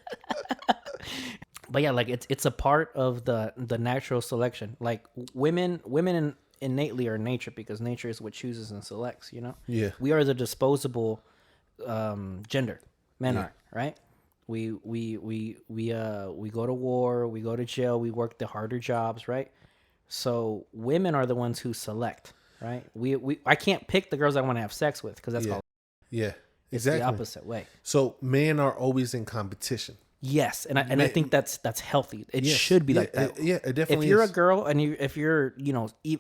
But yeah, like it's a part of the natural selection. Like women innately are nature, because nature is what chooses and selects. Yeah, we are the disposable gender. Men are, right? We go to war, we go to jail, we work the harder jobs, right? So women are the ones who select, right? I can't pick the girls I want to have sex with, because that's called exactly. It's the opposite way. So men are always in competition. Yes, and I think that's healthy. It should be like that. It definitely. If you're a girl and if you're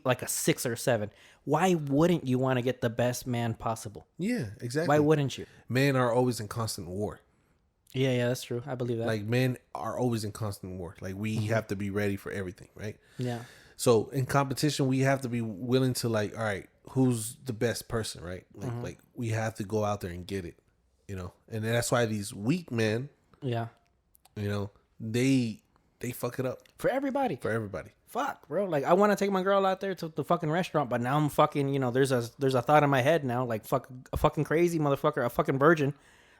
like a 6 or 7, why wouldn't you want to get the best man possible? Yeah, exactly. Why wouldn't you? Men are always in constant war. Yeah, that's true. I believe that. Like, men are always in constant war. Like, we have to be ready for everything, right? Yeah. So in competition, we have to be willing to, like, all right, who's the best person, right? Like we have to go out there and get it, And that's why these weak men, they fuck it up for everybody. Fuck, bro. Like, I want to take my girl out there to the fucking restaurant, but now I'm fucking, there's a thought in my head now, like, fuck, a fucking crazy motherfucker, a fucking virgin.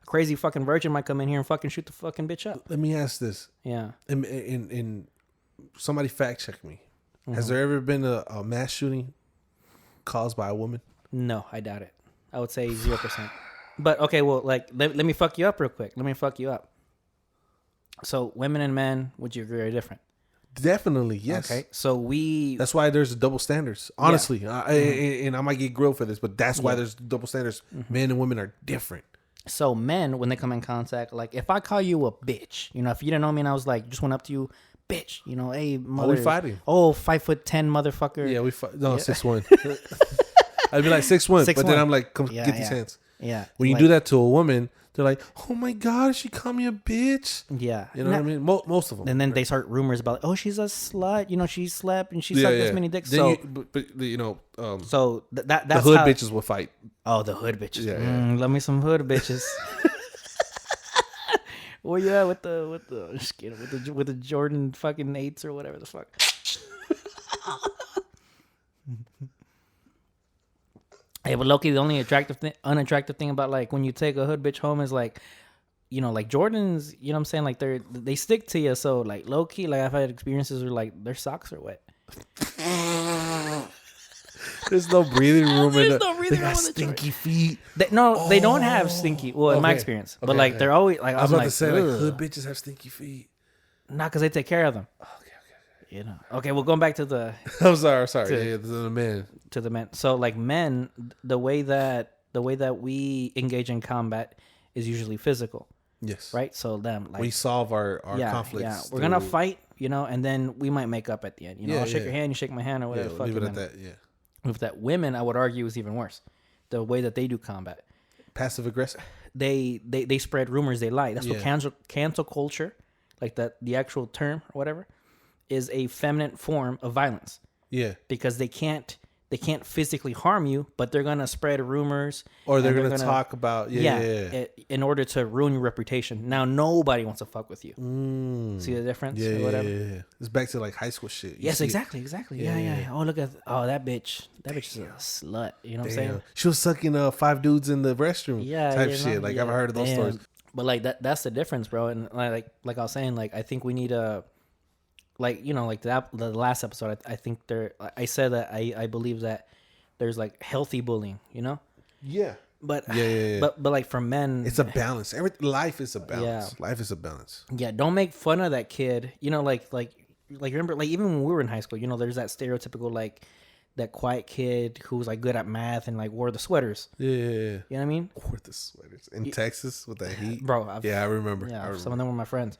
Crazy fucking virgin might come in here and fucking shoot the fucking bitch up. Let me ask this. Yeah. In somebody fact check me. Has there ever been a mass shooting caused by a woman? No, I doubt it. I would say 0%. But okay, well, like, let me fuck you up real quick. Let me fuck you up. So women and men, would you agree, are different? Definitely, yes. Okay, so that's why there's double standards. Honestly, and I might get grilled for this, but that's why there's double standards. Men and women are different. So men, when they come in contact, like, if I call you a bitch, if you didn't know me and I was like, just went up to you, bitch, hey, mother. Are we fighting? Oh, 5'10" motherfucker. Yeah, we fight. No, 6'1". I'd be like 6'1", but then I'm like, come get these hands. Yeah. When you do that to a woman, they're like, oh my God, she called me a bitch. Yeah. You know what I mean? Most of them. And then they start rumors about, oh, she's a slut. She slept and she sucked this many dicks. Then that's the hood bitches will fight. Oh, the hood bitches. Yeah. Love me some hood bitches. Where you at with the Jordan fucking 8s or whatever the fuck? Hey, but Loki, the only unattractive thing about, like, when you take a hood bitch home is, like, like Jordans, you know what I'm saying? Like, they stick to you. So, like, low key, like, I've had experiences where, like, their socks are wet. There's no breathing room. There's no breathing room. They got stinky feet. They don't have stinky. Well, in my experience, but like they're always like. I was about to say, like, hood bitches have stinky feet. Not because they take care of them. Okay. Okay. Well, going back to the. I'm sorry. To the men. To the men. So, like, men, the way that we engage in combat is usually physical. Yes. Right. So them, like, we solve our conflicts. Yeah. We're gonna fight, and then we might make up at the end. I'll shake your hand, you shake my hand, or whatever. Leave it at that. Yeah. With that, women, I would argue, is even worse. The way that they do combat. Passive aggressive. They spread rumors. They lie. That's what cancel culture, like that, the actual term or whatever. is a feminine form of violence. Yeah. Because they can't physically harm you, but they're gonna spread rumors, or they're gonna talk about in order to ruin your reputation. Now nobody wants to fuck with you. See the difference? Yeah, or whatever? yeah. It's back to like high school shit. Yes, exactly. Yeah. Oh, look at that bitch. That bitch is a slut. You know what I'm saying? She was sucking 5 dudes in the restroom. Type shit. Like I've heard of those stories. But like that's the difference, bro. And like I was saying, like I think we need a. Like, you know, like the last episode, I think I said that I believe that there's like healthy bullying, you know? Yeah. But but like for men, it's a balance. Life is a balance. Life is a balance. Yeah, don't make fun of that kid. You know, like remember, like even when we were in high school, you know, there's that stereotypical like that quiet kid who was like good at math and like wore the sweaters. Yeah. You know what I mean? Wore the sweaters in Texas with that heat, bro. I remember. Yeah, some of them were my friends.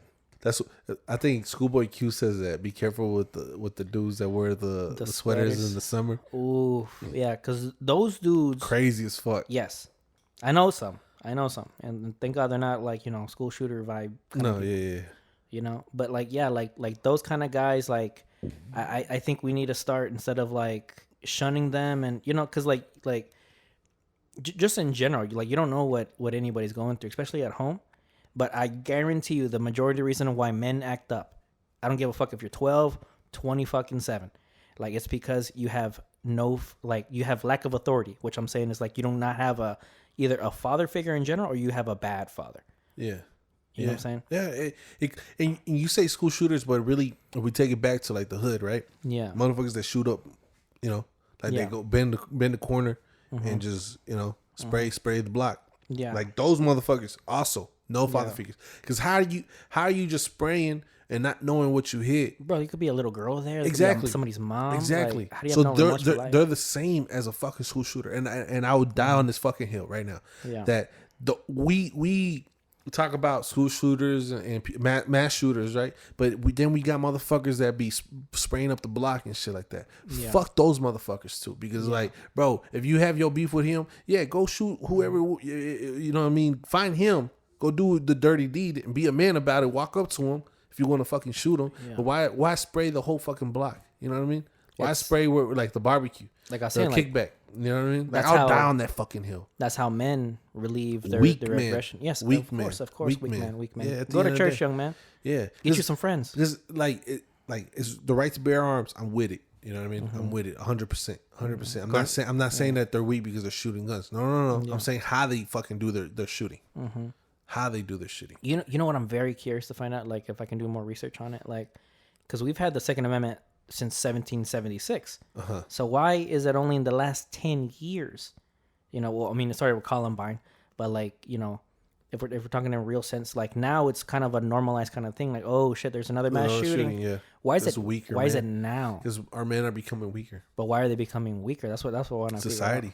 I think Schoolboy Q says that. Be careful with the dudes that wear the sweaters in the summer. Ooh, yeah, because those dudes crazy as fuck. Yes, I know some, and thank God they're not like, you know, school shooter vibe. No, yeah. You know, but like like those kind of guys, like I think we need to start, instead of like shunning them, and you know, because like just in general, like you don't know what anybody's going through, especially at home. But I guarantee you the majority of the reason why men act up, I don't give a fuck if you're 12, 20 fucking 7. Like, it's because you have you have lack of authority, which I'm saying is like you do not have either a father figure in general, or you have a bad father. Yeah. You know what I'm saying? Yeah. And you say school shooters, but really, if we take it back to like the hood, right? Yeah. Motherfuckers that shoot up, you know, like they go bend the corner and just, you know, spray the block. Yeah. Like those motherfuckers also. No father figures. Because how are you just spraying and not knowing what you hit? Bro, you could be a little girl there. Exactly. Somebody's mom. Exactly. Like, how do you so know they're the same as a fucking school shooter. And I would die on this fucking hill right now. Yeah. That we talk about school shooters and mass shooters, right? But then we got motherfuckers that be spraying up the block and shit like that. Yeah. Fuck those motherfuckers too, because like, bro, if you have your beef with him, go shoot whoever. You know what I mean? Find him. Go do the dirty deed and be a man about it. Walk up to him if you want to fucking shoot him. Yeah. But why spray the whole fucking block? You know what I mean? Why spray where like the barbecue? Like I said, kickback. You know what I mean? Like I'll die on that fucking hill. That's how men relieve their aggression. Yes, of course, weak man. Yeah, go to church, young man. Yeah, get you some friends. Because like it's the right to bear arms. I'm with it. You know what I mean? I'm with it 100%. 100%. I'm not saying that they're weak because they're shooting guns. No. Yeah. I'm saying how they fucking do their shooting. Mm-hmm. How they do their shooting. You know what? I'm very curious to find out. Like, if I can do more research on it. Like, because we've had the Second Amendment since 1776. So why is it only in the last 10 years? You know, well, I mean, it started with Columbine, but like, you know, if we're talking in a real sense, like now it's kind of a normalized kind of thing. Like, oh shit, there's another mass shooting. Yeah. Why is it weaker? Why is it now? Because our men are becoming weaker. But why are they becoming weaker? That's what I want to society.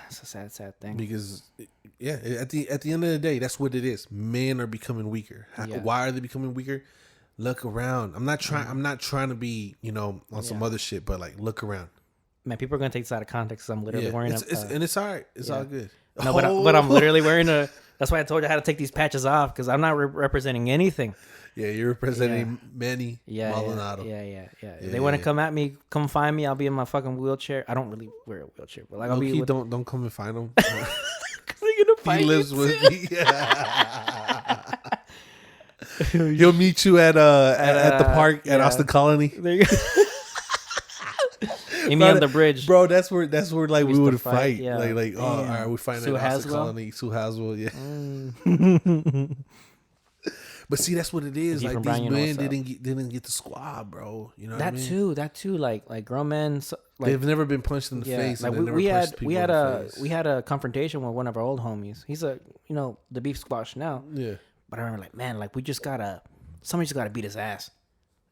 It's a sad thing. Because at the end of the day, that's what it is. Men are becoming weaker. Why are they becoming weaker? Look around. I'm not trying to be, you know, on some other shit, but like look around. Man, people are gonna take this out of context. I'm literally wearing and it's all right. It's all good. No, but I'm literally wearing a. That's why I told you how to take these patches off, because I'm not representing anything. Yeah, you're representing Manny Maldonado. Yeah. If they want to come at me, come find me. I'll be in my fucking wheelchair. I don't really wear a wheelchair, but like I'll be. Don't come and find him. They're gonna find he lives with me. He'll meet you at the park at Austin Colony. There you go. Meet me on the bridge, bro. That's where like we would fight. Yeah. Like all right, we find at Austin Colony, Sue Haswell. Yeah. But see, that's what it is. Like these men didn't get the squad, bro. You know that what I mean? That too. Like grown men, like they've never been punched in the face. Like we had a confrontation with one of our old homies. He's the beef squash now. Yeah. But I remember like, man, like somebody just gotta beat his ass,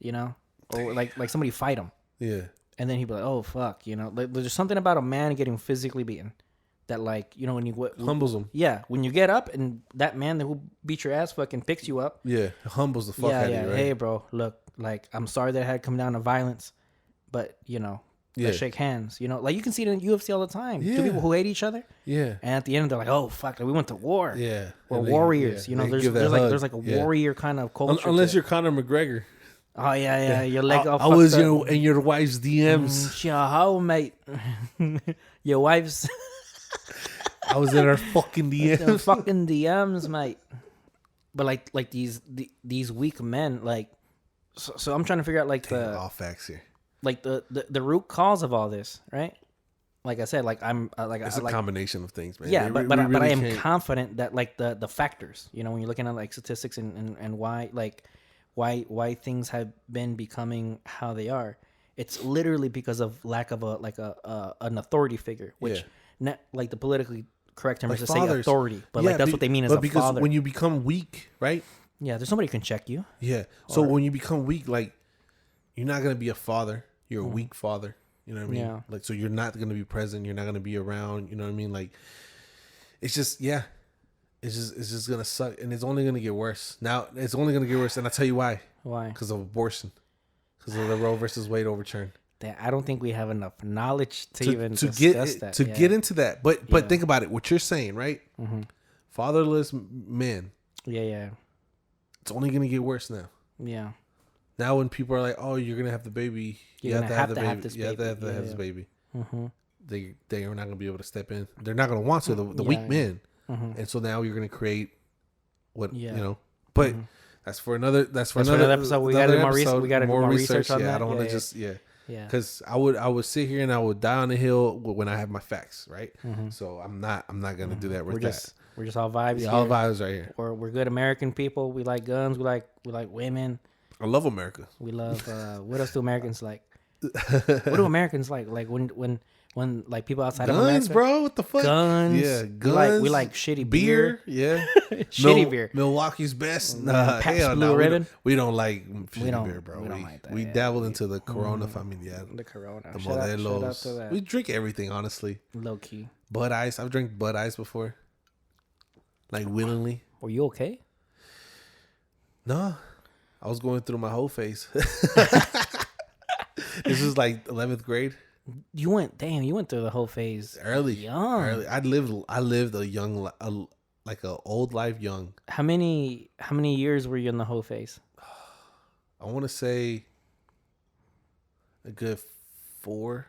you know, or like somebody fight him. Yeah. And then he'd be like, oh fuck, you know, like, there's something about a man getting physically beaten that, like, you know, when you humbles him. Yeah, when you get up and that man who beat your ass fucking picks you up. Yeah, humbles the fuck out of you. Right? Hey, bro, look, like, I'm sorry that I had to come down to violence, but you know, let's shake hands. You know, like you can see it in UFC all the time. Yeah. Two people who hate each other. Yeah. And at the end, they're like, oh fuck, like, we went to war. Yeah. We're warriors. You know, there's like a warrior kind of culture. Unless you're Conor McGregor. Oh yeah, your leg all I fucked was up. in your wife's DMs. Yeah, how mate? Your wife's I was in her fucking the DMs. fucking DMs, mate. But like these weak men, like so I'm trying to figure out like Damn, all facts here. like the root cause of all this, right? Like I said, like I'm like It's a combination of things, man. yeah, We but I really am can't- confident that like the factors, you know, when you're looking at like statistics and why like why things have been becoming how they are, it's literally because of lack of an authority figure, which like the politically correct term is to say authority, but like that's what they mean as a because father. when you become weak, right? Yeah, there's somebody who can check you. Yeah. So when you become weak, like you're not gonna be a father. You're a weak father. You know what I mean? Yeah. Like, so you're not gonna be present. You're not gonna be around. You know what I mean? Like, it's just it's just gonna suck, and it's only gonna get worse. Now it's only gonna get worse, and I'll tell you why. Why? Because of abortion. Because of the Roe versus Wade overturn. I don't think we have enough knowledge to even to discuss get that. to get into that. But think about it. What you're saying, right? Mm-hmm. Fatherless men. Yeah. It's only gonna get worse now. Yeah. Now when people are like, "Oh, you're gonna have the baby," you have to have the baby. You have to have this baby. Mm-hmm. They are not gonna be able to step in. They're not gonna want to. The weak men, and so now you're gonna create what you know. But that's for another. That's for another episode. We got to do more research. We got to do more research on that. I don't want to just because I would sit here and I would die on the hill when I have my facts, right? So I'm not gonna do that with that. We're just all vibes. Yeah, all vibes right here. We're good American people. We like guns. We like women. I love America. We love. What else do Americans like? What do Americans like? Like when like people outside guns, of America, bro. What the fuck? Guns. Yeah, guns. We like shitty beer. Yeah, Shitty beer. Milwauke's best. Nah, Pabst hell Blue no. Ribbon. We don't like shitty beer, bro. We don't like that. We dabble into the Corona familiar. The Corona. The Shout out to Modelos. that. We drink everything, honestly. Low key. Bud Ice. I've drank Bud Ice before. Like willingly. Were you okay? No. I was going through my whole phase. This was like 11th grade. You went through the whole phase Early. young. Early. I lived a young, like a old life young. How many years were you in the whole phase? I want to say a good 4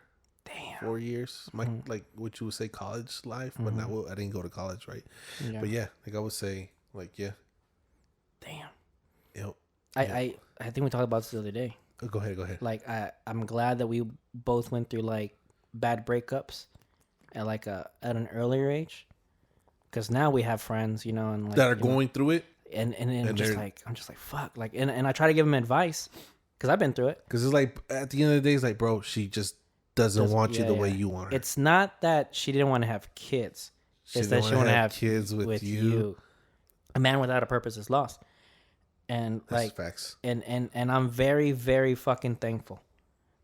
years. My like what you would say college life, but not. I didn't go to college, right? Yeah. But yeah, like I would say, like Damn. Yep. I think we talked about this the other day. Go ahead. Like I'm glad that we both went through like bad breakups at like at an earlier age, because now we have friends, you know, and like, that are going through it, and I'm just like fuck, like and I try to give them advice because I've been through it. Because it's like at the end of the day, it's like, bro, she just doesn't want you the way you want her. It's not that she didn't want to have kids. It's that she want to have kids with you. A man without a purpose is lost. And that's like facts. And I'm very, very fucking thankful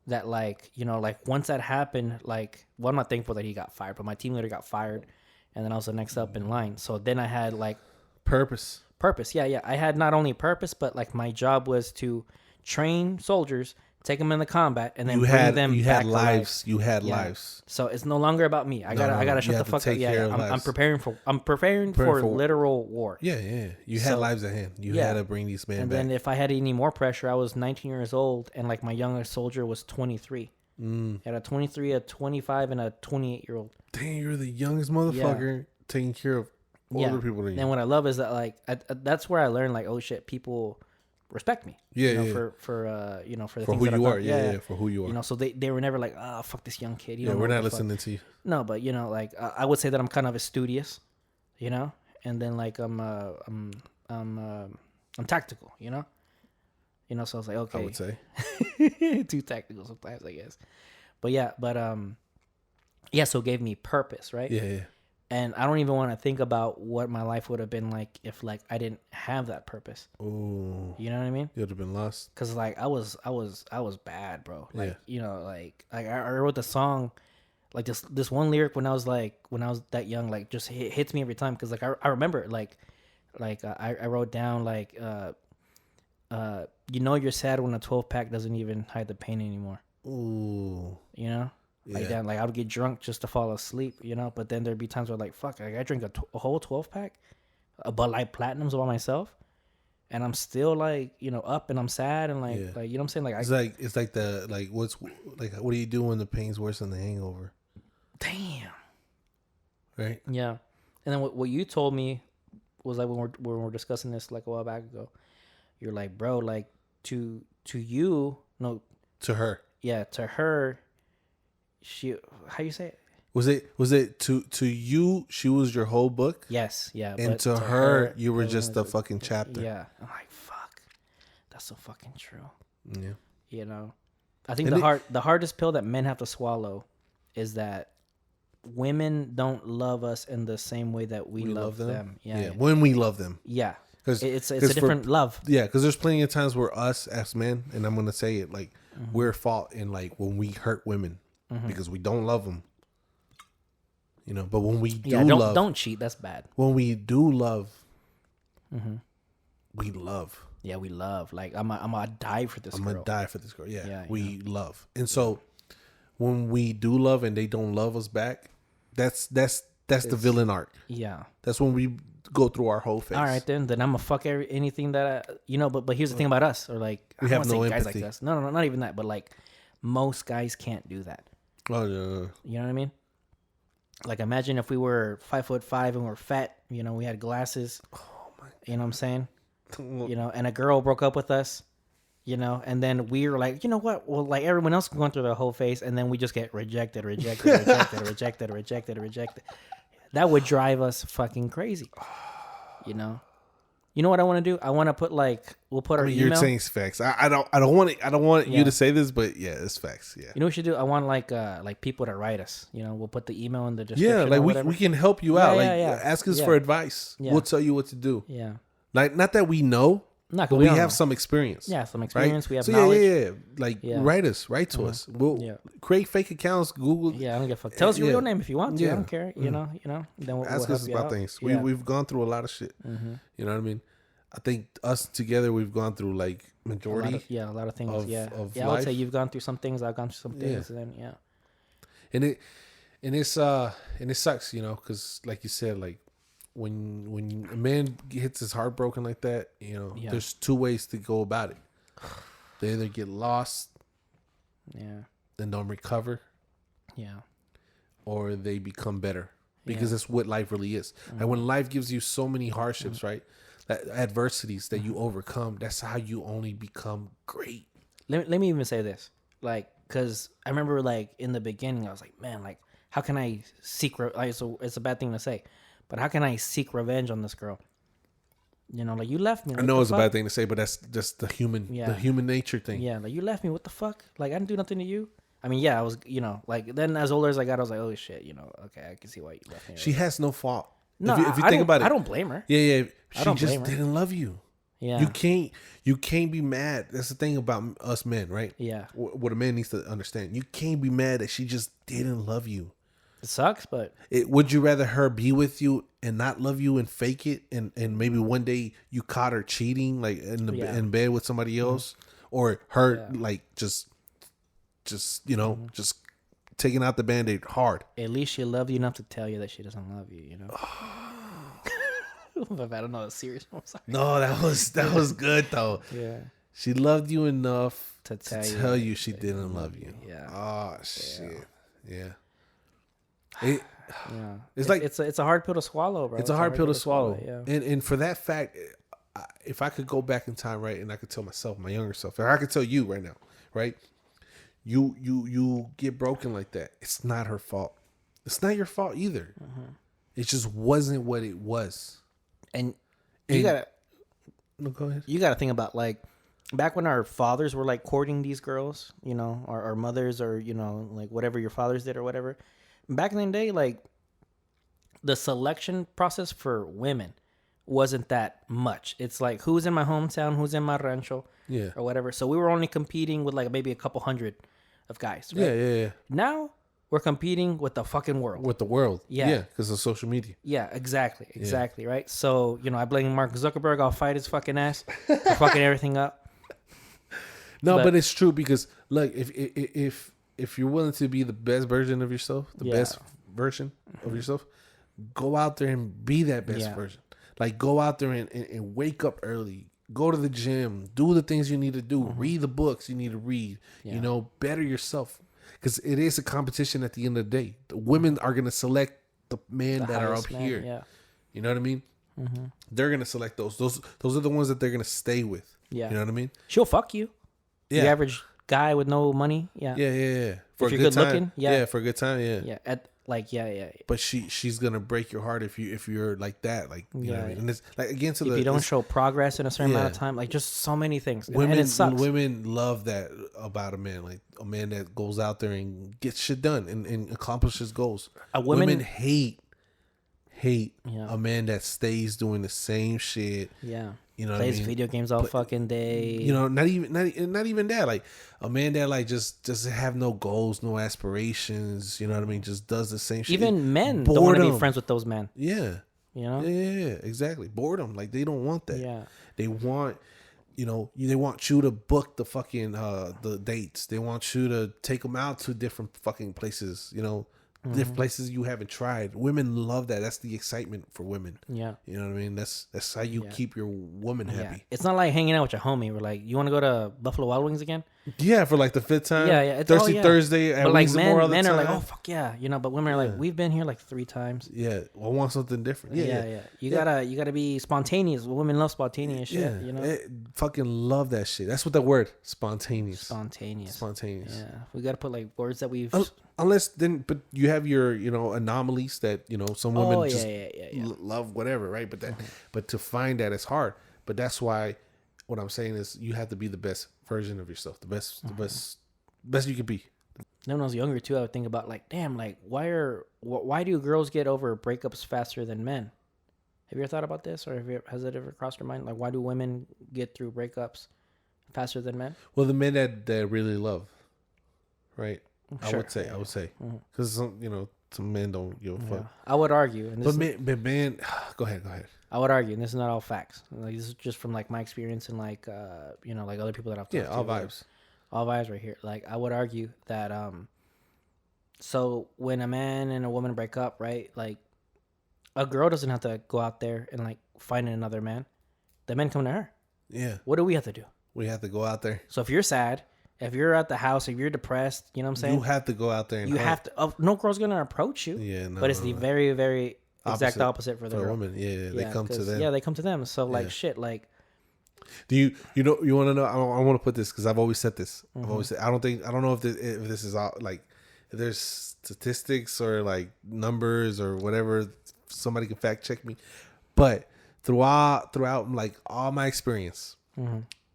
that, like, you know, like once that happened, like, well, I'm not thankful that he got fired, but my team leader got fired, and then I was the next up in line. So then I had like purpose. Yeah. I had not only purpose, but like my job was to train soldiers, take them in the combat, and then bring them back. You had lives. You had lives. So it's no longer about me. I gotta shut the fuck up. Yeah. I'm preparing for literal war. Yeah. You had lives at hand. You had to bring these men and back. And then if I had any more pressure, I was 19 years old, and like my youngest soldier was 23. Had a 23, a 25, and a 28-year-old. Dang, you're the youngest motherfucker taking care of older people than you. And what I love is that like that's where I learned like, oh shit, people respect me. For the for things who that you I've are. done. For who you are. You know, so they were never like, oh fuck this young kid. We're not listening to you. No, but you know, like I would say that I'm kind of studious, you know, and then like I'm tactical, you know. So I was like, okay, I would say too tactical sometimes, I guess. But so it gave me purpose, right? Yeah. And I don't even want to think about what my life would have been like if like I didn't have that purpose. Ooh. You know what I mean? You'd have been lost. Cause like I was bad, bro. Like like I wrote the song, like this one lyric when I was that young, like just hits me every time. Cause like I remember I wrote down like you're sad when a 12-pack doesn't even hide the pain anymore. Ooh. You know. Like that, like I would get drunk just to fall asleep, you know. But then there'd be times where like, fuck, like, I drink a whole 12-pack, a Bud Light Platinums by myself, and I'm still like, up and I'm sad and like, Yeah. like, you know what I'm saying? Like, It's like the like what's like what do you do when the pain's worse than the hangover? damn. Right? Yeah. And then what you told me was like when we're discussing this like a while back ago. You're like, bro, like to you, no, To her. yeah, to her, she, how you say it? Was it to you she was your whole book? Yes, yeah. And but to her you were it just was a fucking chapter. Yeah. I'm like, fuck. That's so fucking true. Yeah. You know? I think And the hardest pill that men have to swallow is that women don't love us in the same way that we love them. Yeah. When we love them. Yeah. Because It's a different love. Yeah, because there's plenty of times where us as men, and I'm gonna say it like we're at fault in like when we hurt women because we don't love them. You know, but when we don't cheat. That's bad. when we do love, we love. Yeah, we love. Like I'm gonna die for this I'm girl. gonna die for this girl. Yeah, Yeah, we love, and so when we do love and they don't love us back, that's the villain arc. Yeah. That's when we go through our whole phase. All right, then I'm gonna fuck anything that but here's the thing about us, or like We I don't have wanna no say guys empathy. like us. No, not even that. But like most guys can't do that. Oh yeah. You know what I mean? Like imagine if we were 5'5" and we're fat. You know, we had glasses. Oh my. You know what I'm saying? You know, and a girl broke up with us. You know, and then we were like, you know what? Well, like everyone else going through the whole phase, and then we just get rejected. That would drive us fucking crazy. You know what I want to do? I want to put we'll put our email. You're saying it's facts. I don't want you to say this, but yeah, it's facts. Yeah. You know what we should do? I want like people to write us. You know, we'll put the email in the description. Yeah, like or we whatever. can help you out. Yeah. Ask us Yeah. for advice. Yeah. We'll tell you what to do. Yeah. Like not that we know, Not but we have some experience. Yeah, some experience. Right? We have so knowledge. yeah. Like Yeah. write to us. We'll create fake accounts. Google. Yeah, I don't give a fuck. Tell us your real name if you want to. I don't care. You know. Then we'll Ask we'll us help you about out. things. Yeah. We've gone through a lot of shit. You know what I mean? I think us together we've gone through like majority. A lot of things. of I would say life. you've gone through some things. I've gone through some things. And then and it sucks, you know, because like you said, like when a man gets his heart broken like that, you know, there's two ways to go about it. They either get lost, and don't recover, or they become better, because that's what life really is. And when life gives you so many hardships, right, that adversities that you overcome, that's how you only become great. Let me even say this, like, because I remember like in the beginning, I was like, man, like, how can I seek? It's a bad thing to say, but how can I seek revenge on this girl? You know, like you left me. I know it's a bad thing to say, but that's just the human nature thing. Yeah, like you left me. What the fuck? Like I didn't do nothing to you. I mean, yeah, I was, like then as older as I got, I was like, oh shit, okay, I can see why you left me. She has no fault. No, if you think about it, I don't blame her. Yeah. I She don't just blame her. didn't love you. Yeah, You can't be mad. That's the thing about us men, right? Yeah, What a man needs to understand. You can't be mad that she just didn't love you. it sucks, but Would you rather her be with you and not love you and fake it, and maybe one day you caught her cheating, like in bed with somebody else, or her like just just taking out the Band-Aid hard? at least she loved you enough to tell you that she doesn't love you. But I don't know. It's serious. I'm sorry. No, that was good though. Yeah, She loved you enough to tell you she didn't love you. Yeah. Oh shit. Yeah. It's like it's a hard pill to swallow, bro. It's a hard pill to swallow. Yeah. And for that fact, if I could go back in time, right, and I could tell myself, my younger self, or I could tell you right now, right, you get broken like that. It's not her fault. It's not your fault either. It just wasn't what it was. And you gotta no, go ahead. You gotta think about like back when our fathers were like courting these girls, our mothers, or like whatever your fathers did or whatever. Back in the day, like the selection process for women wasn't that much. It's like who's in my hometown, who's in my rancho, or whatever. So we were only competing with like maybe a couple hundred of guys. Right? Yeah. Now we're competing with the fucking world. With the world. Yeah. Because of social media. Yeah, exactly, right? So, I blame Mark Zuckerberg. I'll fight his fucking ass for fucking everything up. No, but it's true, because look, if you're willing to be the best version of yourself, best version of yourself, go out there and be that best version. Like go out there and wake up early. go to the gym, do the things you need to do, read the books you need to read, you know, better yourself. Because it is a competition at the end of the day. The women are going to select the men that are up here. Yeah. You know what I mean? They're going to select those. Those are the ones that they're going to stay with. Yeah. You know what I mean? She'll fuck you. Yeah. The average guy with no money. Yeah. Yeah. For if a you're good time. looking. Yeah. For a good time. Yeah. Yeah. But she's gonna break your heart if you're like that, like you know what I mean. And it's like again if you don't show progress in a certain amount of time, like just so many things. And it sucks. Women love that about a man, like a man that goes out there and gets shit done and accomplishes goals. Women hate a man that stays doing the same shit. Yeah. You know, plays video games all fucking day. You know, not even that. Like a man that like just doesn't have no goals, no aspirations. You know what I mean? Just does the same shit. Even men don't want to be friends with those men. Yeah. You know? Yeah, exactly. Boredom. Like they don't want that. Yeah. They want, you know, they want you to book the fucking the dates. They want you to take them out to different fucking places. You know, different places you haven't tried. Women love that. That's the excitement for women. Yeah. You know what I mean? That's how you keep your woman happy. Yeah. It's not like hanging out with your homie. We're like, you want to go to Buffalo Wild Wings again? Yeah, for like the 5th time. Yeah. Thirsty Thursday. But like men are like, oh fuck yeah, you know. But women are like, we've been here like 3 times. Yeah, I want something different. Yeah. You gotta be spontaneous. Women love spontaneous shit. You know, fucking love that shit. That's what the word spontaneous. Spontaneous. Yeah, we gotta put like words that we've. Unless then, but you have your anomalies that some women just yeah. love whatever, right? But but to find that is hard. But that's why what I'm saying is you have to be the best version of yourself, the best you could be. When I was younger too, I would think about like, damn, like why do girls get over breakups faster than men? Have you ever thought about this, or has it ever crossed your mind? Like, why do women get through breakups faster than men? Well, the men that really love, right? Sure. I would say, because some men don't give a fuck. I would argue, and but man, go ahead. I would argue, and this is not all facts. Like this is just from like my experience and like like other people that I've talked to. All vibes. All vibes right here. Like I would argue that so when a man and a woman break up, right? Like a girl doesn't have to go out there and like find another man. The men come to her. Yeah. What do we have to do? We have to go out there. So if you're sad, if you're at the house, if you're depressed, you know what I'm saying? You have to go out there and have to. No girl's gonna approach you. Yeah, no. But it's the very, very exact opposite for the girl. Woman. Yeah, they come to them. Yeah, they come to them. So like shit, like. Do you want to know? I want to put this because I've always said this. I've always said I don't know if this is all like if there's statistics or like numbers or whatever. Somebody can fact check me, but throughout like all my experience,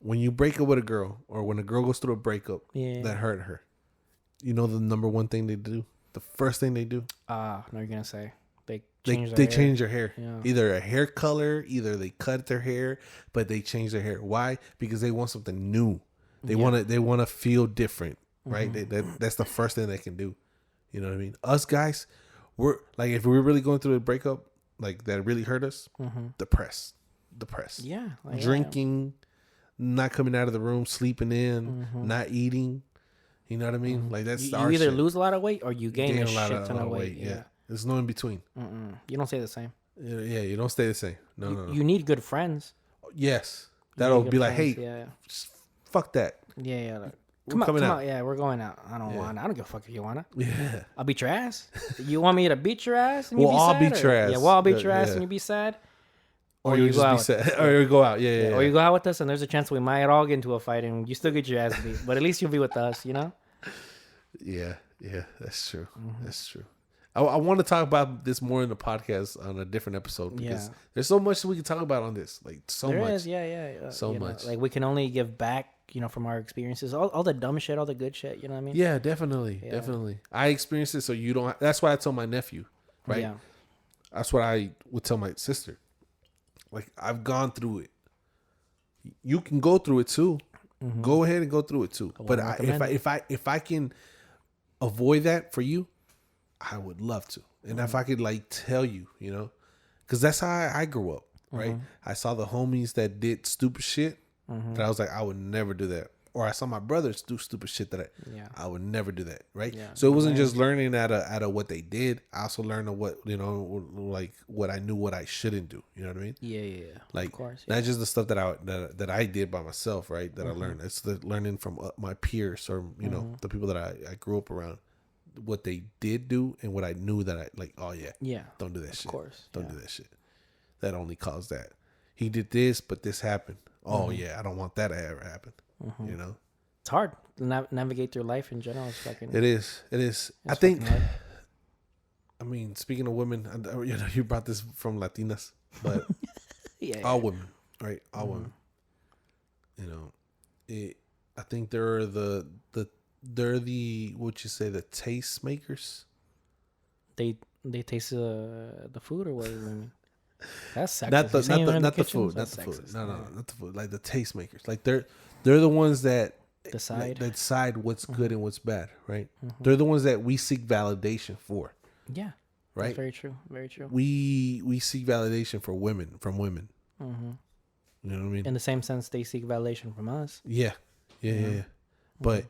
when you break up with a girl or when a girl goes through a breakup that hurt her, the number one thing they do, the first thing they do. No, you're gonna say. They change their hair. Yeah. Either a hair color, either they cut their hair, but they change their hair. Why? Because they want something new. They want to feel different, right? That's the first thing they can do. You know what I mean? Us guys, we're like if we're really going through a breakup like that really hurt us, depressed. Yeah, like, drinking, not coming out of the room, sleeping in, not eating. You know what I mean? Like that's you our either shit. lose a lot of weight or you gain a shit ton of weight. Yeah. There's no in between. You don't stay the same. Yeah, you don't stay the same. No. You need good friends. Yes. That'll be like, hey, fuck that. Yeah. Like, come out. Yeah, we're going out. I don't want. I don't give a fuck if you wanna. Yeah. I'll beat your ass. You want me to beat your ass and you be sad? I'll beat your ass. Yeah, I'll beat your ass and you be sad. Or you just be sad. Or you go out. Yeah. Or you go out with us and there's a chance we might all get into a fight and you still get your ass beat. But at least you'll be with us, you know? Yeah. That's true. That's true. I want to talk about this more in the podcast on a different episode because there's so much we can talk about on this. Like so there much. Is, yeah. So much. Like we can only give back, from our experiences, all the dumb shit, all the good shit. You know what I mean? Yeah, definitely. I experienced it, so you don't. That's why I told my nephew, right? Yeah. That's what I would tell my sister. Like I've gone through it. You can go through it too. Go ahead and go through it too. But if I can avoid that for you, I would love to. And if I could like tell you, because that's how I grew up, right? I saw the homies that did stupid shit that I was like, I would never do that. or I saw my brothers do stupid shit that Yeah. I would never do that, right? Yeah. So it wasn't just learning out of what they did. I also learned of what, like what I knew what I shouldn't do. You know what I mean? Yeah. Like, of course. not just the stuff that I did by myself, right? That I learned. It's the learning from my peers or the people that I grew up around, what they did do and what I knew that I like. Oh yeah, don't do that shit. Of course, don't do that shit. That only caused that. He did this, but this happened. Oh yeah, I don't want that to ever happen. You know, it's hard to navigate through life in general. It's fucking. it is. I think. I mean, speaking of women, you brought this from Latinas, but all women, right? All women. You know, I think they're they're the what you say, the taste makers. They taste the food, or what do you mean? That's sexist. Not the food, not the food. No, not the food. Like the taste makers. Like they're the ones that decide what's good and what's bad, right? They're the ones that we seek validation for. Yeah. Right. That's very true. Very true. We seek validation from women. You know what I mean? In the same sense, they seek validation from us. Yeah. But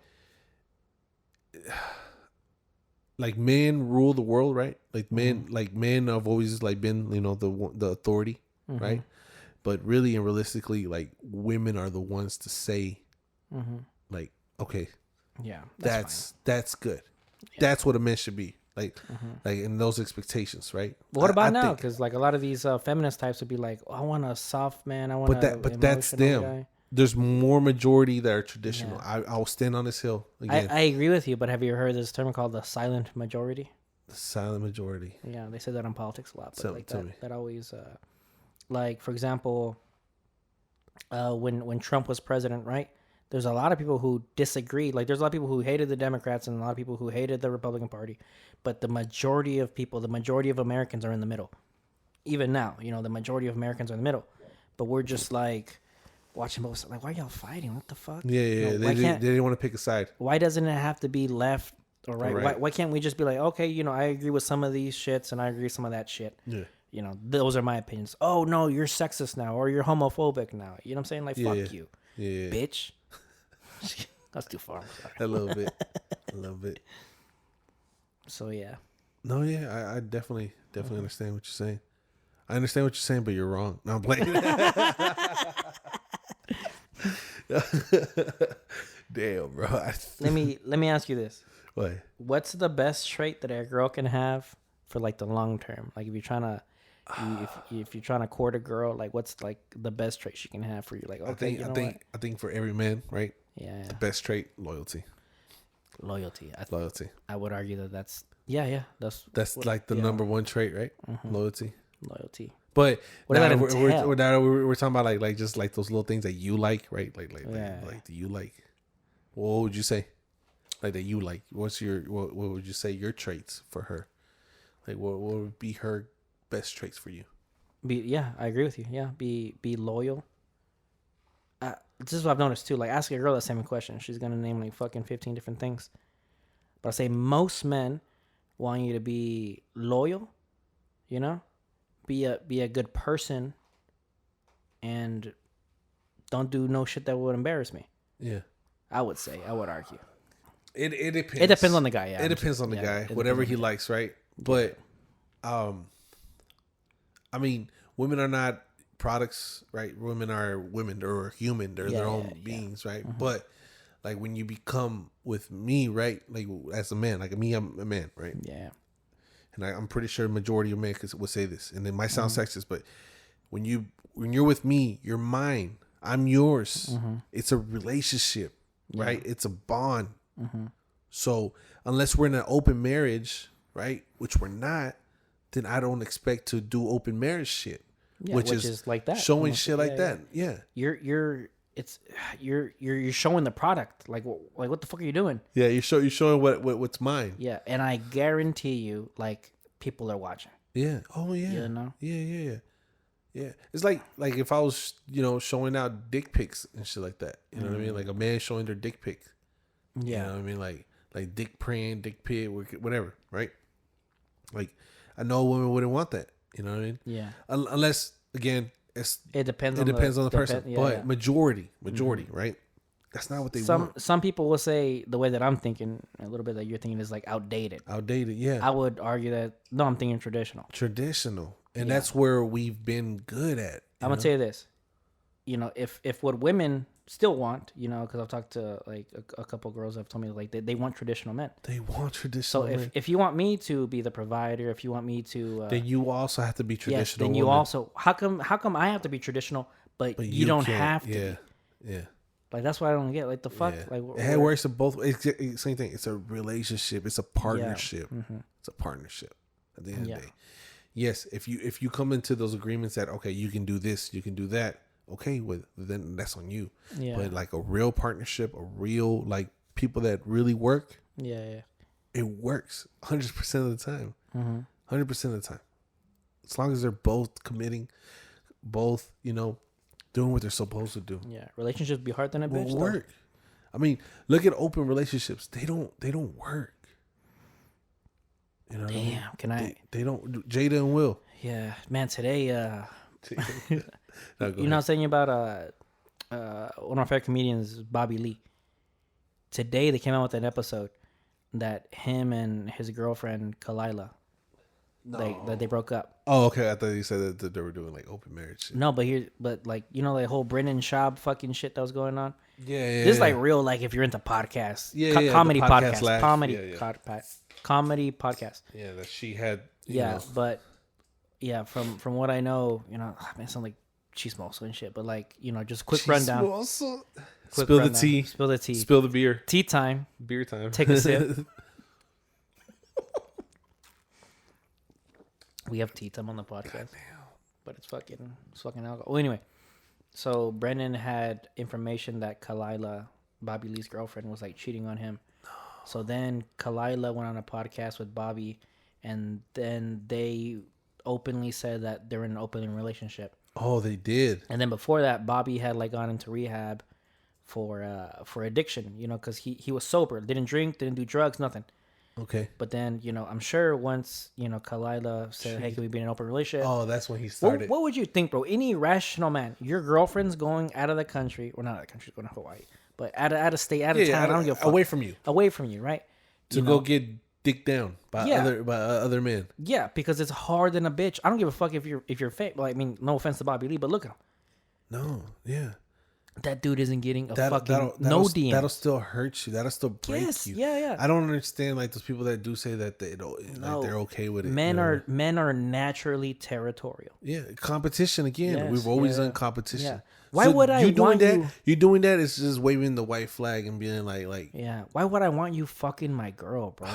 like men rule the world, right? Like men have always like been, the authority, right? But really and realistically, like women are the ones to say, like, okay, yeah, that's good. Yeah. That's what a man should be. Like in those expectations, right? But what about now? Because like a lot of these feminist types would be like, oh, I want a soft man. I want but that's them. Guy. There's more majority that are traditional. Yeah. I will stand on this hill again. I agree with you, but have you heard this term called the silent majority? The silent majority. Yeah, they say that in politics a lot. But like that always, like for example, when Trump was president, right? There's a lot of people who disagreed. Like there's a lot of people who hated the Democrats and a lot of people who hated the Republican Party. But the majority of people, the majority of Americans are in the middle. Even now, the majority of Americans are in the middle. But we're just like watching both. Like, why are y'all fighting? What the fuck? Yeah. They didn't want to pick a side. Why doesn't it have to be left or right? Why can't we just be like, okay, I agree with some of these shits and I agree with some of that shit. Yeah. Those are my opinions. Oh no, you're sexist now or you're homophobic now. You know what I'm saying? Like, fuck you, bitch. That's too far. A little bit. So yeah. No, yeah, I definitely understand what you're saying. I understand what you're saying, but you're wrong. No, I'm playing. Damn, bro. Let me ask you this. What? What's the best trait that a girl can have for like the long term? Like if you're trying to if you're trying to court a girl, like what's like the best trait she can have for you? Like okay, I think for every man, right? Yeah. The best trait, loyalty. Loyalty. I would argue that's that's like the number one trait, right? Loyalty. But now we're talking about like just like those little things that you like, right? Like do you like? What would you say? Like that you like? What would you say your traits for her? Like what would be her best traits for you? I agree with you. Yeah, be loyal. This is what I've noticed too. Like ask a girl that same question, she's gonna name like fucking 15 different things. But I say most men want you to be loyal, be a good person, and don't do no shit that would embarrass me. Yeah, I would argue. It depends. It depends on the guy. Yeah, it depends on the guy. Whatever he likes, right? But, I mean, women are not products, right? Women are women. They're human. They're their own beings, right? But like when you become with me, right? Like as a man, like me, I'm a man, right? Yeah. And I'm pretty sure majority of men would say this, and it might sound sexist, but when you're with me, you're mine. I'm yours. It's a relationship, right? It's a bond. So unless we're in an open marriage, right, which we're not, then I don't expect to do open marriage shit. Yeah, which is like that, showing shit like that. Yeah, you're showing the product. Like what the fuck are you doing? Yeah, you're showing what's mine. Yeah, and I guarantee you, like people are watching. Yeah. Oh yeah. Yeah. It's like if I was showing out dick pics and shit like that. You know what I mean? Like a man showing their dick pic. Yeah. You know what I mean? Like dick praying, dick pic, whatever. Right? Like I know women wouldn't want that. You know what I mean? Yeah. Unless again, it depends on the person. But majority, right? That's not what they want. Some people will say the way that I'm thinking, a little bit that you're thinking is like outdated. Outdated, yeah. I would argue that no, I'm thinking traditional. Traditional, and that's where we've been good at. I'm gonna tell you this, if what women still want, because I've talked to like a couple girls that have told me like they want traditional men. They want traditional. So men. if you want me to be the provider, if you want me to, then you also have to be traditional. yes, then you also how come I have to be traditional, but you don't can't. have to. Yeah. Like that's what I don't get. Like the fuck. Yeah. Like it works in both. It's same thing. It's a relationship. It's a partnership. Yeah. Mm-hmm. It's a partnership. At the end of the day, yes. If you come into those agreements that okay, you can do this, you can do that. Okay, then that's on you. Yeah. But like a real partnership, a real like people that really work. Yeah. It works 100% of the time. Mm-hmm. 100% of the time. As long as they're both committing, both doing what they're supposed to do. Yeah, relationships be hard than a bitch. Will work. I mean, look at open relationships. They don't work. You know what I mean? Can I? They don't. Jada and Will. Yeah, man. Today, No, you know what I'm saying about one of our favorite comedians, Bobby Lee. Today they came out with an episode that him and his girlfriend Kalila, that they broke up. Oh, okay. I thought you said that they were doing like open marriage shit. No, but like the whole Brendan Schaub fucking shit that was going on. Yeah. This is like real, like if you're into podcasts, comedy podcast, comedy podcast. Yeah, that she had. But from what I know, man, it sounds like chismoso and shit. But like, just quick rundown. Spill the tea. Spill the tea. Spill the beer. Tea time. Beer time. Take a sip. We have tea time on the podcast, but it's fucking alcohol. Well, anyway, so Brendan had information that Kalila, Bobby Lee's girlfriend, was like cheating on him. So then Kalila went on a podcast with Bobby, and then they openly said that they're in an open relationship. Oh, they did. And then before that, Bobby had like gone into rehab for addiction, because he was sober, didn't drink, didn't do drugs, nothing. Okay. But then, I'm sure once, Kalila said, hey, can we be in an open relationship? Oh, that's when he started. What would you think, bro? Any rational man, your girlfriend's going out of the country, or not out of the country, going to Hawaii, but out of state, out of town, I don't give a fuck. Away from you. Away from you, right? To go get dicked down by other men. Yeah, because it's hard than a bitch. I don't give a fuck if you're fake. Like, I mean, no offense to Bobby Lee, but look at him. No, yeah. That dude isn't getting no DM. That'll still hurt you. That'll still break you. Yeah. I don't understand like those people that do say that they're okay with it. Men are naturally territorial. Yeah, competition again. Yes, We've always done competition. Yeah. Why would I want you? You doing that is just waving the white flag and being like. Yeah. Why would I want you fucking my girl, bro?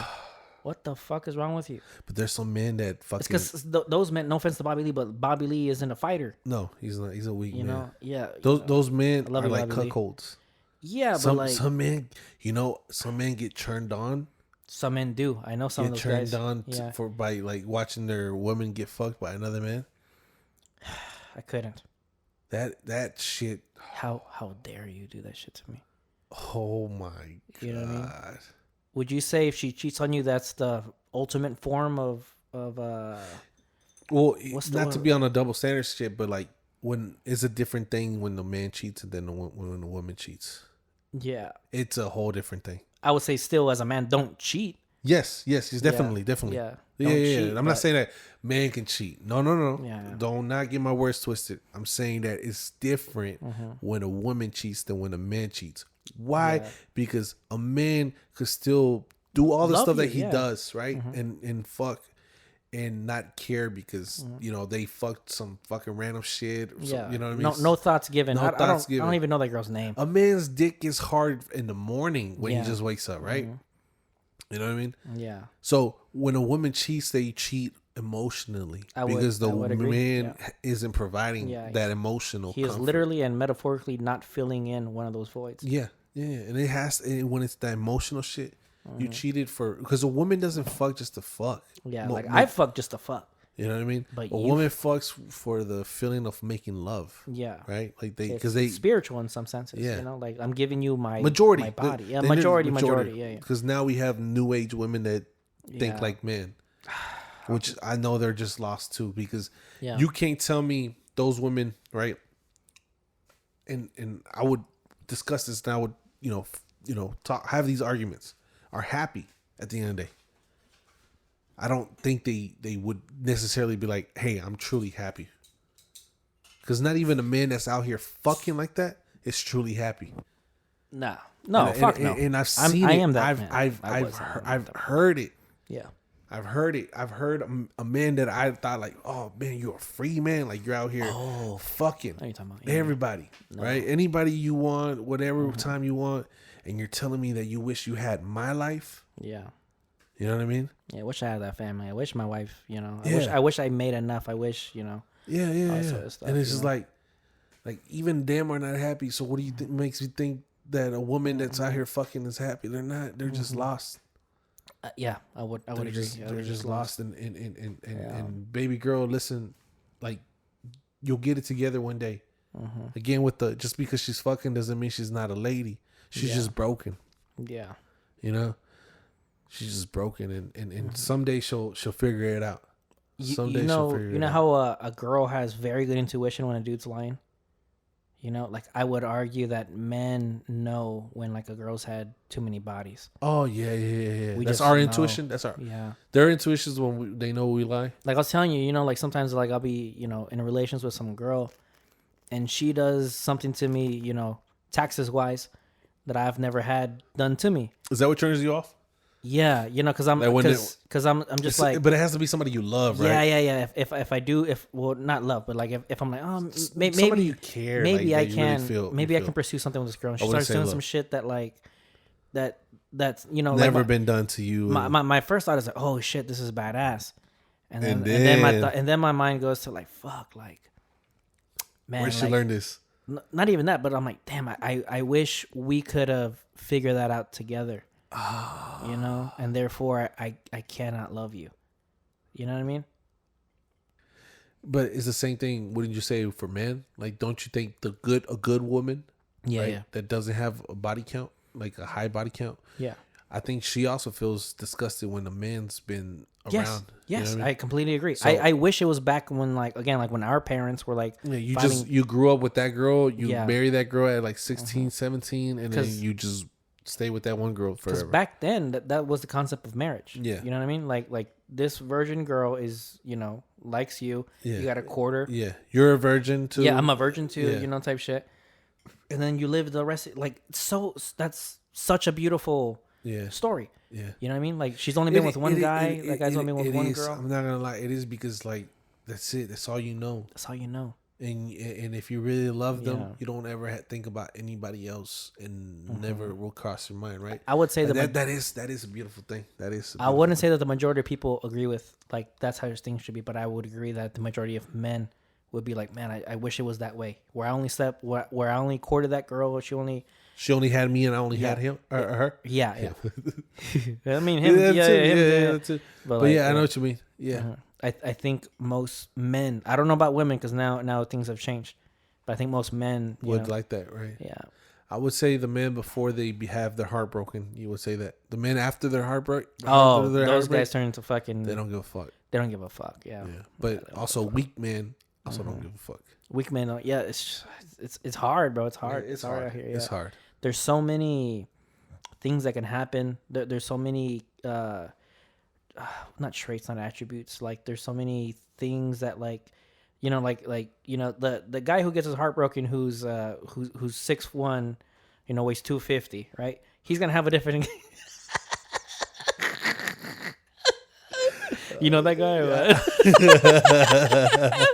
What the fuck is wrong with you? But there's some men that fucking. It's because those men. No offense to Bobby Lee, but Bobby Lee isn't a fighter. No, he's not. He's a weak man. Yeah. Those men are like cuckolds. Yeah, but like some men, some men get turned on. Some men do. I know some of those guys. Get turned on by like watching their woman get fucked by another man. I couldn't. That shit. How dare you do that shit to me? Oh my god. You know what I mean? Would you say if she cheats on you, that's the ultimate form of well, not to be on a double standard shit, but like when it's a different thing when the man cheats and then when the woman cheats. Yeah, it's a whole different thing. I would say still as a man, don't cheat. Yes, he's definitely. Yeah. Cheat, I'm not saying that man can cheat. No. Yeah. Don't not get my words twisted. I'm saying that it's different when a woman cheats than when a man cheats. Why? Yeah. Because a man could still do all the stuff that he does, right? And fuck and not care because they fucked some fucking random shit. Or you know what I mean? No thoughts given. I don't even know that girl's name. A man's dick is hard in the morning when he just wakes up, right? You know what I mean? Yeah. So when a woman cheats, they cheat emotionally because the man isn't providing that emotional. He is literally and metaphorically not filling in one of those voids. Yeah, and it has when it's that emotional shit. You cheated because a woman doesn't fuck just to fuck. Yeah, I fuck just to fuck. You know what I mean? But a woman fucks for the feeling of making love. Yeah. Right? Like because they spiritual in some senses. Yeah. Like I'm giving you my majority, my body. Yeah, majority. Yeah. Because now we have new age women that think like men, which I know they're just lost too. Because you can't tell me those women, right? And I would discuss this, and I would have these arguments are happy at the end of the day. I don't think they would necessarily be like, hey, I'm truly happy. Because not even a man that's out here fucking like that is truly happy. No, and, no. And I've seen it. I am that man. I've heard it. Yeah. I've heard it. I've heard a man that I thought like, oh man, you're a free man. Like you're out here fucking What are you talking about? everybody, right? Anybody you want, whatever time you want. And you're telling me that you wish you had my life. Yeah. You know what I mean? Yeah. I wish I had that family. I wish my wife, Yeah. I wish I made enough. I wish, Yeah. sort of stuff, And it's just like even them are not happy. So what do you think makes you think that a woman that's out here fucking is happy? They're not. They're just lost. Yeah, I would agree. They're just lost. And baby girl, listen, like you'll get it together one day. Again, just because she's fucking doesn't mean she's not a lady. She's just broken. Yeah. She's just broken, and someday she'll figure it out. Someday she'll figure it out. You know how a girl has very good intuition when a dude's lying? Like I would argue that men know when like a girl's had too many bodies. Oh yeah. We That's just our know. intuition. Their intuition is when they know we lie. Like I was telling you, like sometimes like I'll be, in relations with some girl, and she does something to me, taxes wise, that I've never had done to me. Is that what turns you off? Yeah, because I'm just like, but it has to be somebody you love, right? Yeah. If I do, not love, but like if I'm like, maybe somebody you care, maybe like, I can, maybe I can pursue something with this girl. And she starts doing some shit that like, that's never been done to you. My first thought is like, oh shit, this is badass, and then my mind goes to like, fuck, like, man, where'd she learn this? Not even that, but I'm like, damn, I wish we could have figured that out together. And therefore I cannot love you. You know what I mean? But it's the same thing. Wouldn't you say for men? Like, don't you think a good woman, right, that doesn't have a body count, like a high body count? Yeah. I think she also feels disgusted when a man's been around. Yes, you know what I mean? I completely agree. So, I wish it was back when, like, again, like when our parents were like, you grew up with that girl, you marry that girl at like 16, 17, and then you just stay with that one girl forever. Because back then, that was the concept of marriage. Yeah. You know what I mean? Like this virgin girl is, likes you. Yeah. You got a quarter. Yeah. You're a virgin too. Yeah, I'm a virgin too, type shit. And then you live the rest of, like, that's such a beautiful story. Yeah. You know what I mean? Like, she's only been with one guy. That guy's only been with one girl. I'm not going to lie. It is because, like, that's it. That's all you know. That's all you know. And if you really love them, you don't ever think about anybody else, and never will cross your mind, right? I would say that is a beautiful thing. I wouldn't say that the majority of people agree with, like, that's how things should be, but I would agree that the majority of men would be like, man, I wish it was that way. Where I only courted that girl, she only had me and I only had him or her. Yeah. I mean him. Him too. But like, I know what you mean. Yeah. I think most men, I don't know about women because now things have changed, but I think most men would like that, right? Yeah. I would say the men before they have their heart broken, you would say that. The men after their heartbreak, those guys turn into fucking. They don't give a fuck. They don't give a fuck. Yeah. But also weak men also don't give a fuck. Weak men, it's hard, bro. It's hard. It's hard out here. Yeah. It's hard. There's so many things that can happen. There's so many. Not traits, not attributes. Like, there's so many things that, like, the guy who gets his heart broken, who's 6'1", weighs 250, right? He's gonna have a different. That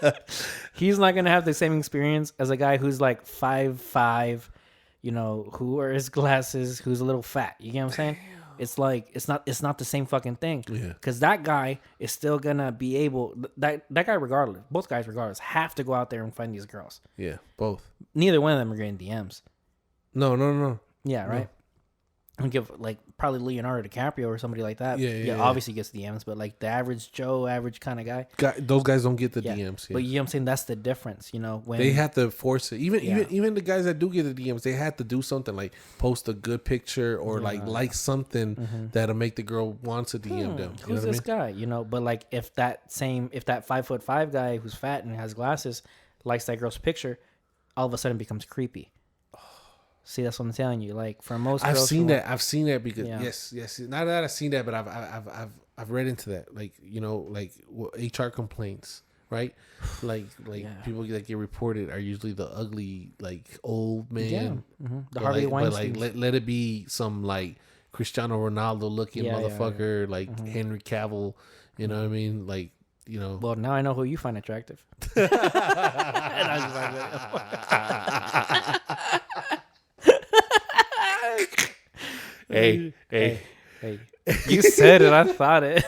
guy. He's not gonna have the same experience as a guy who's like 5'5", who wears glasses, who's a little fat. You get what I'm saying? It's like it's not the same fucking thing. Yeah. Because that guy is still gonna be able that guy regardless, both guys regardless, have to go out there and find these girls. Yeah, both. Neither one of them are getting DMs. No. Yeah, right. I'll give like probably Leonardo DiCaprio or somebody like that. Yeah. Obviously gets DMs, but like the average Joe, average kind of guy, those guys don't get the DMs. Yeah. But you know what I'm saying? That's the difference. When they have to force it. Even the guys that do get the DMs, they have to do something like post a good picture or like something that'll make the girl want to DM them. Who's this guy? But like if that 5'5" guy who's fat and has glasses likes that girl's picture, all of a sudden it becomes creepy. See, that's what I'm telling you. Like for most, I've girls seen who that. I've seen that because Yeah. yes. Not that I've seen that, but I've read into that. Like like HR complaints, right? Like Yeah. people that get reported are usually the ugly like old man. Yeah. The But Harvey like, Weinstein. but like let it be some like Cristiano Ronaldo looking Yeah, yeah, motherfucker, like Henry Cavill. You know what I mean? Like Well, now I know who you find attractive. Hey. Hey. You said it. I thought it.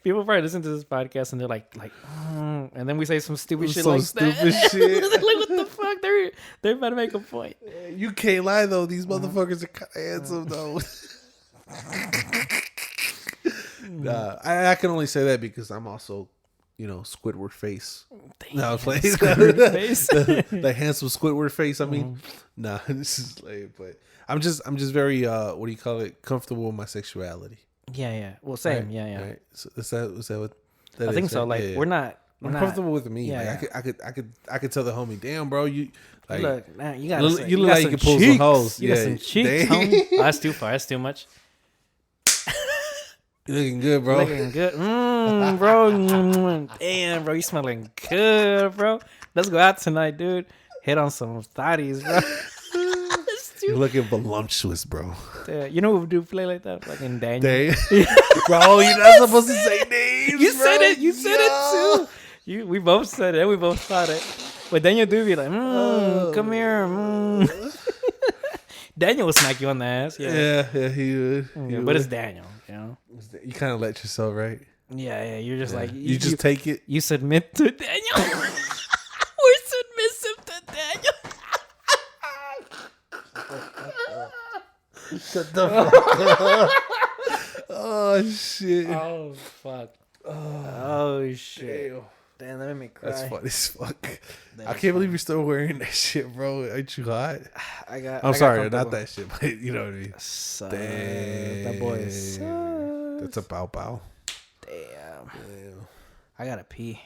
People probably listen to this podcast and they're like, and then we say some stupid shit like stupid that. shit. Like, what the fuck? They're about to make a point. You can't lie though. These motherfuckers are kind of handsome though. Nah, I can only say that because I'm also, Squidward face. No, I was playing Squidward face. the handsome Squidward face. I mean, nah, this is lame. But I'm just very what do you call it? Comfortable with my sexuality. Yeah. Well, same. Right? Yeah. Right? So is that what that I think is, so. right? Like Yeah. we're not. I'm comfortable with me. Yeah, like, I could tell the homie, damn, bro, you like look, man, you got you look like you can pull some hoes. You got some cheeks, homie. Oh, that's too far. That's too much. You looking good, bro. Looking good, bro. Damn, bro, you smelling good, bro. Let's go out tonight, dude. Hit on some thotties, bro. You're looking voluptuous, bro. Yeah, you know who do play like that? Fucking Daniel. Bro, you're not supposed to say names. You bro. said it. You said it too. We both said it. We both thought it. But Daniel do be like, come here. Daniel will smack you on the ass. Yeah, he would. Yeah, but it's Daniel, you know. You kind of let yourself, right? Yeah. You're just like you just take it. You submit to Daniel. We're submissive to Daniel. Shut the fuck up. Oh shit. Oh fuck. Oh shit. Damn. Damn, that made me cry. That's funny as fuck. I can't believe you're still wearing that shit, bro. Ain't you hot? I'm sorry, not that shit, but you know what I mean. Damn. That boy is sus. That's a bow bow. Damn. I gotta pee.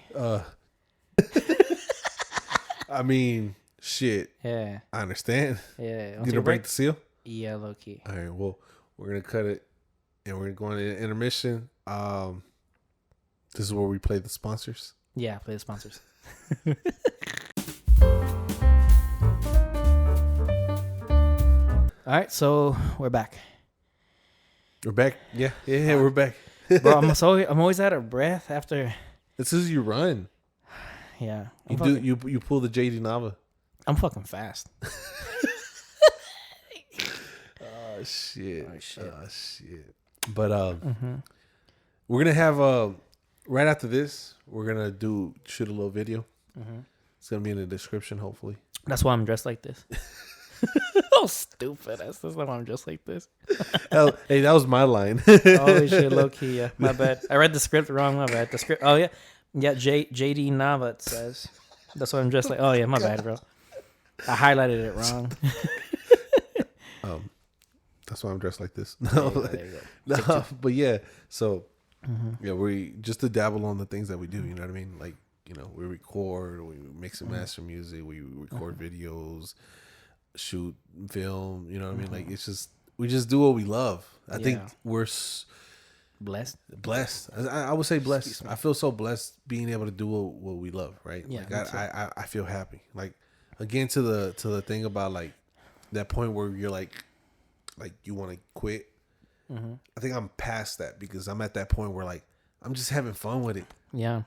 I mean, shit. Yeah. I understand. Yeah. You gonna break the seal? Yeah, low key. All right. Well, we're gonna cut it, and we're going to intermission. This is where we play the sponsors. Yeah, play the sponsors. All right, so we're back. We're back. Yeah, we're back. Bro, I'm always out of breath after. This is you run. Yeah, You pull the JD Nava. I'm fucking fast. Oh shit. But Mm-hmm. we're gonna have right after this, we're gonna shoot a little video. Mm-hmm. It's gonna be in the description, hopefully. That's why I'm dressed like this. Oh, stupid. That's why I'm dressed like this. Oh, hey, that was my line. Holy shit, low key. Yeah, my bad. I read the script wrong. My bad. The script. Oh yeah, JD Nava. It says. That's why I'm dressed like. Oh yeah, my bad, bro. I highlighted it wrong. That's why I'm dressed like this. No, There you go. no, but yeah. So Mm-hmm. yeah, we just to dabble on the things that we do. You know what I mean? Like, we record, we mix and master music, we record videos, shoot film. You know what I mean? Like, it's just we just do what we love. I think we're Blessed. I would say blessed. I feel so blessed being able to do what we love. Right? Yeah, like I feel happy. Like, again, to the thing about like that point where you're like you want to quit. Mm-hmm. I think I'm past that because I'm at that point where like I'm just having fun with it. Yeah.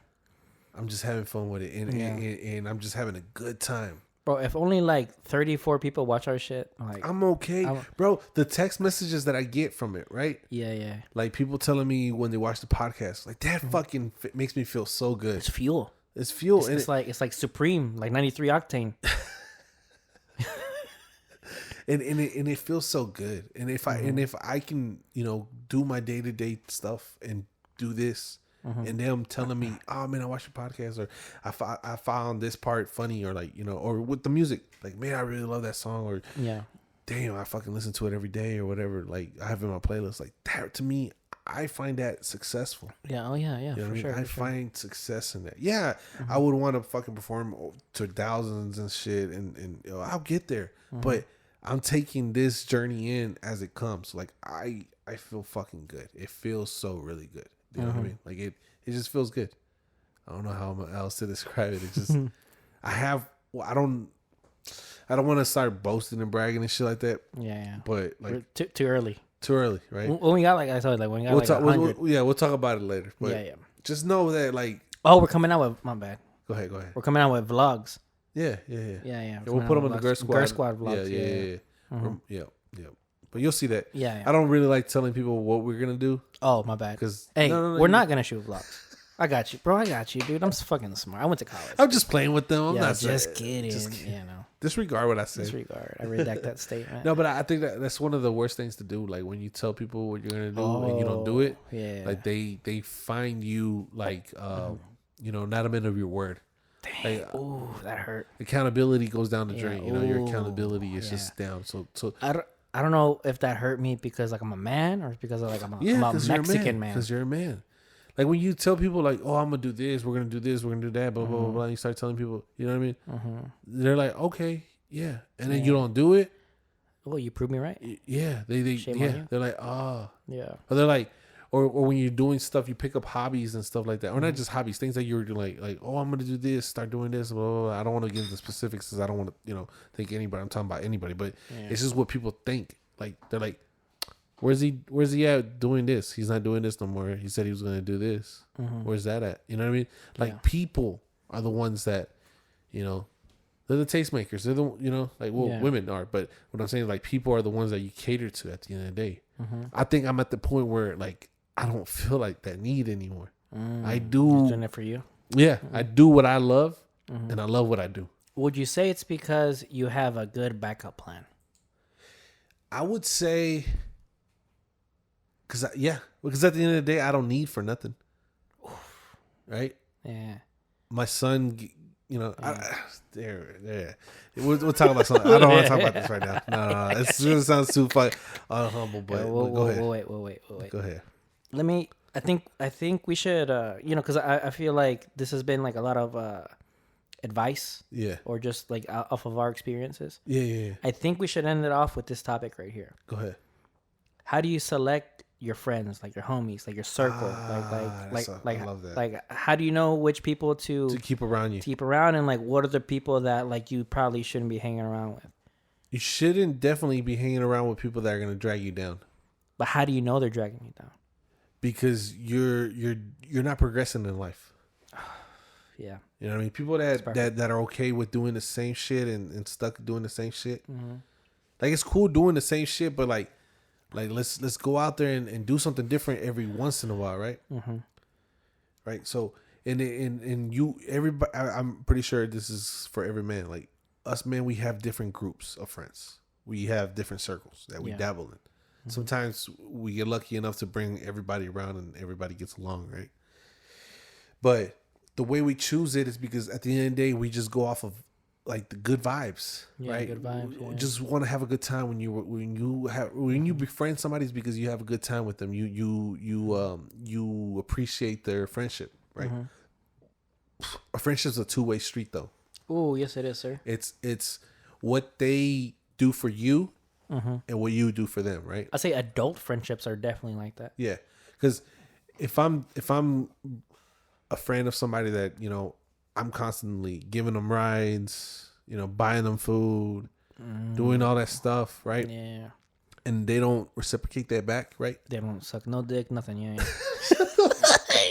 I'm just having fun with it, and I'm just having a good time. Bro, if only like 34 people watch our shit, like I'm okay, bro. The text messages that I get from it, right? Yeah. Like people telling me when they watch the podcast, like that fucking makes me feel so good. It's fuel. It's fuel. It's like Supreme, like 93 octane. and it feels so good. And if I can do my day-to-day stuff and do this, and them telling me, oh man, I watched your podcast, or I found this part funny, or like or with the music, like, man, I really love that song, or Yeah. damn, I fucking listen to it every day, or whatever, like I have in my playlist, like that, to me, I find that successful. Yeah. Oh yeah. You Yeah. know For what I mean? sure. I For sure. find success in that. Yeah, I would want to fucking perform to thousands and shit, and I'll get there. But I'm taking this journey in as it comes. Like I feel fucking good. It feels so really good. You know what I mean? Like it just feels good. I don't know how else to describe it. It just I don't want to start boasting and bragging and shit like that. Yeah. Yeah. But like Too early. too early, right? When we got like I told you, like when we got like 100. We'll talk about it later. But Yeah. Yeah. just know that like. Oh, we're coming out with my bad. Go ahead. We're coming out with vlogs. Yeah. Yeah. We'll put them on the Girth Squad. Girth Squad vlogs. Yeah. But you'll see that. Yeah. I don't really like telling people what we're gonna do. Oh, my bad. Because hey, we're not gonna shoot vlogs. I got you, bro. I got you, dude. I'm fucking smart. I went to college. I'm just playing with them. I'm not just kidding. You know. Disregard what I said. Disregard. I redact that statement. No, but I think that's one of the worst things to do. Like when you tell people what you're gonna do and you don't do it. Yeah. Like they find you like not a man of your word. Dang. Like, ooh, that hurt. Accountability goes down the drain. You know, your Ooh, accountability is just down. So I don't know if that hurt me because like I'm a man or because of, like I'm a Mexican man. Because you're a man. Like when you tell people like, oh, I'm gonna do this, we're gonna do this, we're gonna do that, blah blah blah blah. And you start telling people, you know what I mean? They're like, okay, yeah, and then you don't do it. Well, you prove me right. Yeah, they're like, oh, yeah. Or they're like, or when you're doing stuff, you pick up hobbies and stuff like that, or not just hobbies, things that you're like, oh, I'm gonna do this, start doing this, blah blah blah. I don't want to give the specifics because I don't want to, think anybody. I'm talking about anybody, but it's just what people think. Like they're like, where's he at doing this? He's not doing this no more. He said he was going to do this. Where's that at? You know what I mean? Like people are the ones that, they're the tastemakers. They're the, women are. But what I'm saying is like people are the ones that you cater to at the end of the day. I think I'm at the point where like, I don't feel like that need anymore. I do. He's doing it for you. Yeah. I do what I love and I love what I do. Would you say it's because you have a good backup plan? I would say, because at the end of the day, I don't need for nothing. Right? Yeah. My son, there. We'll talk about something. I don't want to talk about this right now. No. It just sounds too humble, but go ahead. Wait. Go ahead. I think we should, because I feel like this has been like a lot of advice. Yeah. Or just like off of our experiences. Yeah. I think we should end it off with this topic right here. Go ahead. How do you select your friends, like your homies, like your circle? I love that. Like, how do you know which people to keep around you? Keep around, and like, what are the people that like you probably shouldn't be hanging around with? You shouldn't definitely be hanging around with people that are going to drag you down. But how do you know they're dragging you down? Because you're not progressing in life. Yeah. You know what I mean? People that are okay with doing the same shit and stuck doing the same shit. Like it's cool doing the same shit, but like let's go out there and do something different every once in a while, right? Right. So and you everybody, I'm pretty sure this is for every man. Like us men, we have different groups of friends. We have different circles that we dabble in. Sometimes we get lucky enough to bring everybody around and everybody gets along, right? But the way we choose it is because at the end of the day, we just go off of like the good vibes, right? Good vibes. We just want to have a good time when you befriend somebody is because you have a good time with them. You appreciate their friendship, right? A friendship's a two-way street, though. Oh, yes, it is, sir. It's what they do for you and what you do for them, right? I say adult friendships are definitely like that. Yeah, because if I'm a friend of somebody that I'm constantly giving them rides, buying them food, doing all that stuff, right? Yeah. And they don't reciprocate that back, right? They don't suck no dick, nothing. Yeah.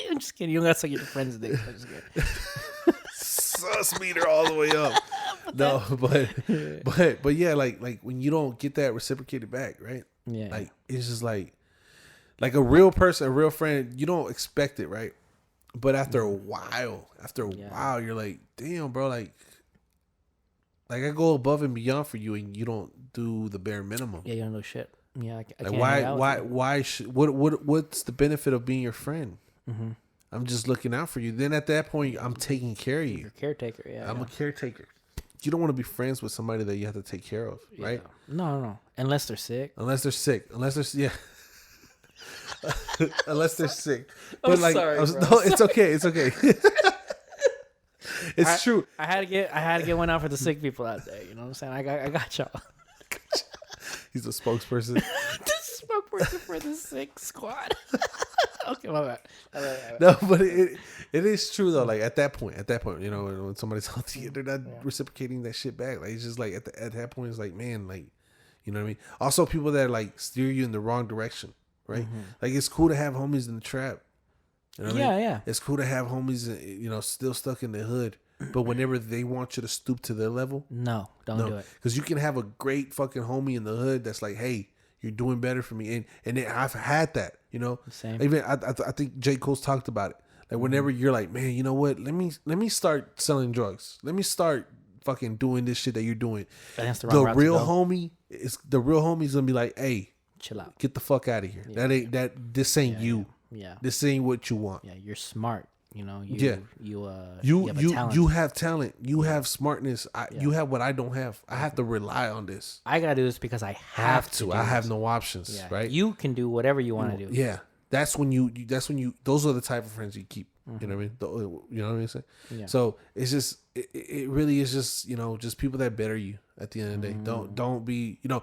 I'm just kidding. You don't gotta suck your friend's dick. I'm just kidding. Sus meter all the way up. No, but yeah, like when you don't get that reciprocated back, right? Yeah. Like it's just like a real person, a real friend. You don't expect it, right? But after a while, you're like, damn, bro, like I go above and beyond for you, and you don't do the bare minimum. Yeah, you don't know shit. Yeah, I like can't why should what's the benefit of being your friend? I'm just looking out for you. Then at that point, I'm taking care of you. You're a caretaker. Yeah, I'm a caretaker. You don't want to be friends with somebody that you have to take care of, right? No. Unless they're sick. Yeah. Unless they're sick. I'm But like, sorry, bro. no, it's okay. It's okay. It's true. I had to get one out for the sick people out there. You know what I'm saying? I got y'all. He's a spokesperson. This spokesperson for the sick squad. Okay, my bad. All right. No, but it is true though. Like at that point, you know, when somebody's healthy, they're not reciprocating that shit back. Like it's just like at that point, it's like, man, like, you know what I mean. Also, people that like steer you in the wrong direction, right? Like it's cool to have homies in the trap. You know what I mean? Yeah. It's cool to have homies, you know, still stuck in the hood. But whenever they want you to stoop to their level, No, don't do it. Because you can have a great fucking homie in the hood that's like, hey, you're doing better for me, and then I've had that, you know. Same. Even I think J. Cole's talked about it. Like whenever you're like, man, you know what? Let me start selling drugs. Let me start fucking doing this shit that you're doing. That's the wrong route to real go. homie is the real homie's gonna be like, hey, Chill out. get the fuck out of here. This ain't you. Yeah. This ain't what you want. Yeah, you're smart. You know, You have a talent. you have talent. You have smartness. You have what I don't have. I have to rely on this. I gotta do this because I have to. I have no options. Yeah. Right. You can do whatever you want to do. Yeah. That's when you. Those are the type of friends you keep. You know what I mean? You know what I'm saying? Yeah. So it's just. It really is just, you know, just people that better you at the end of the day. Don't be, you know,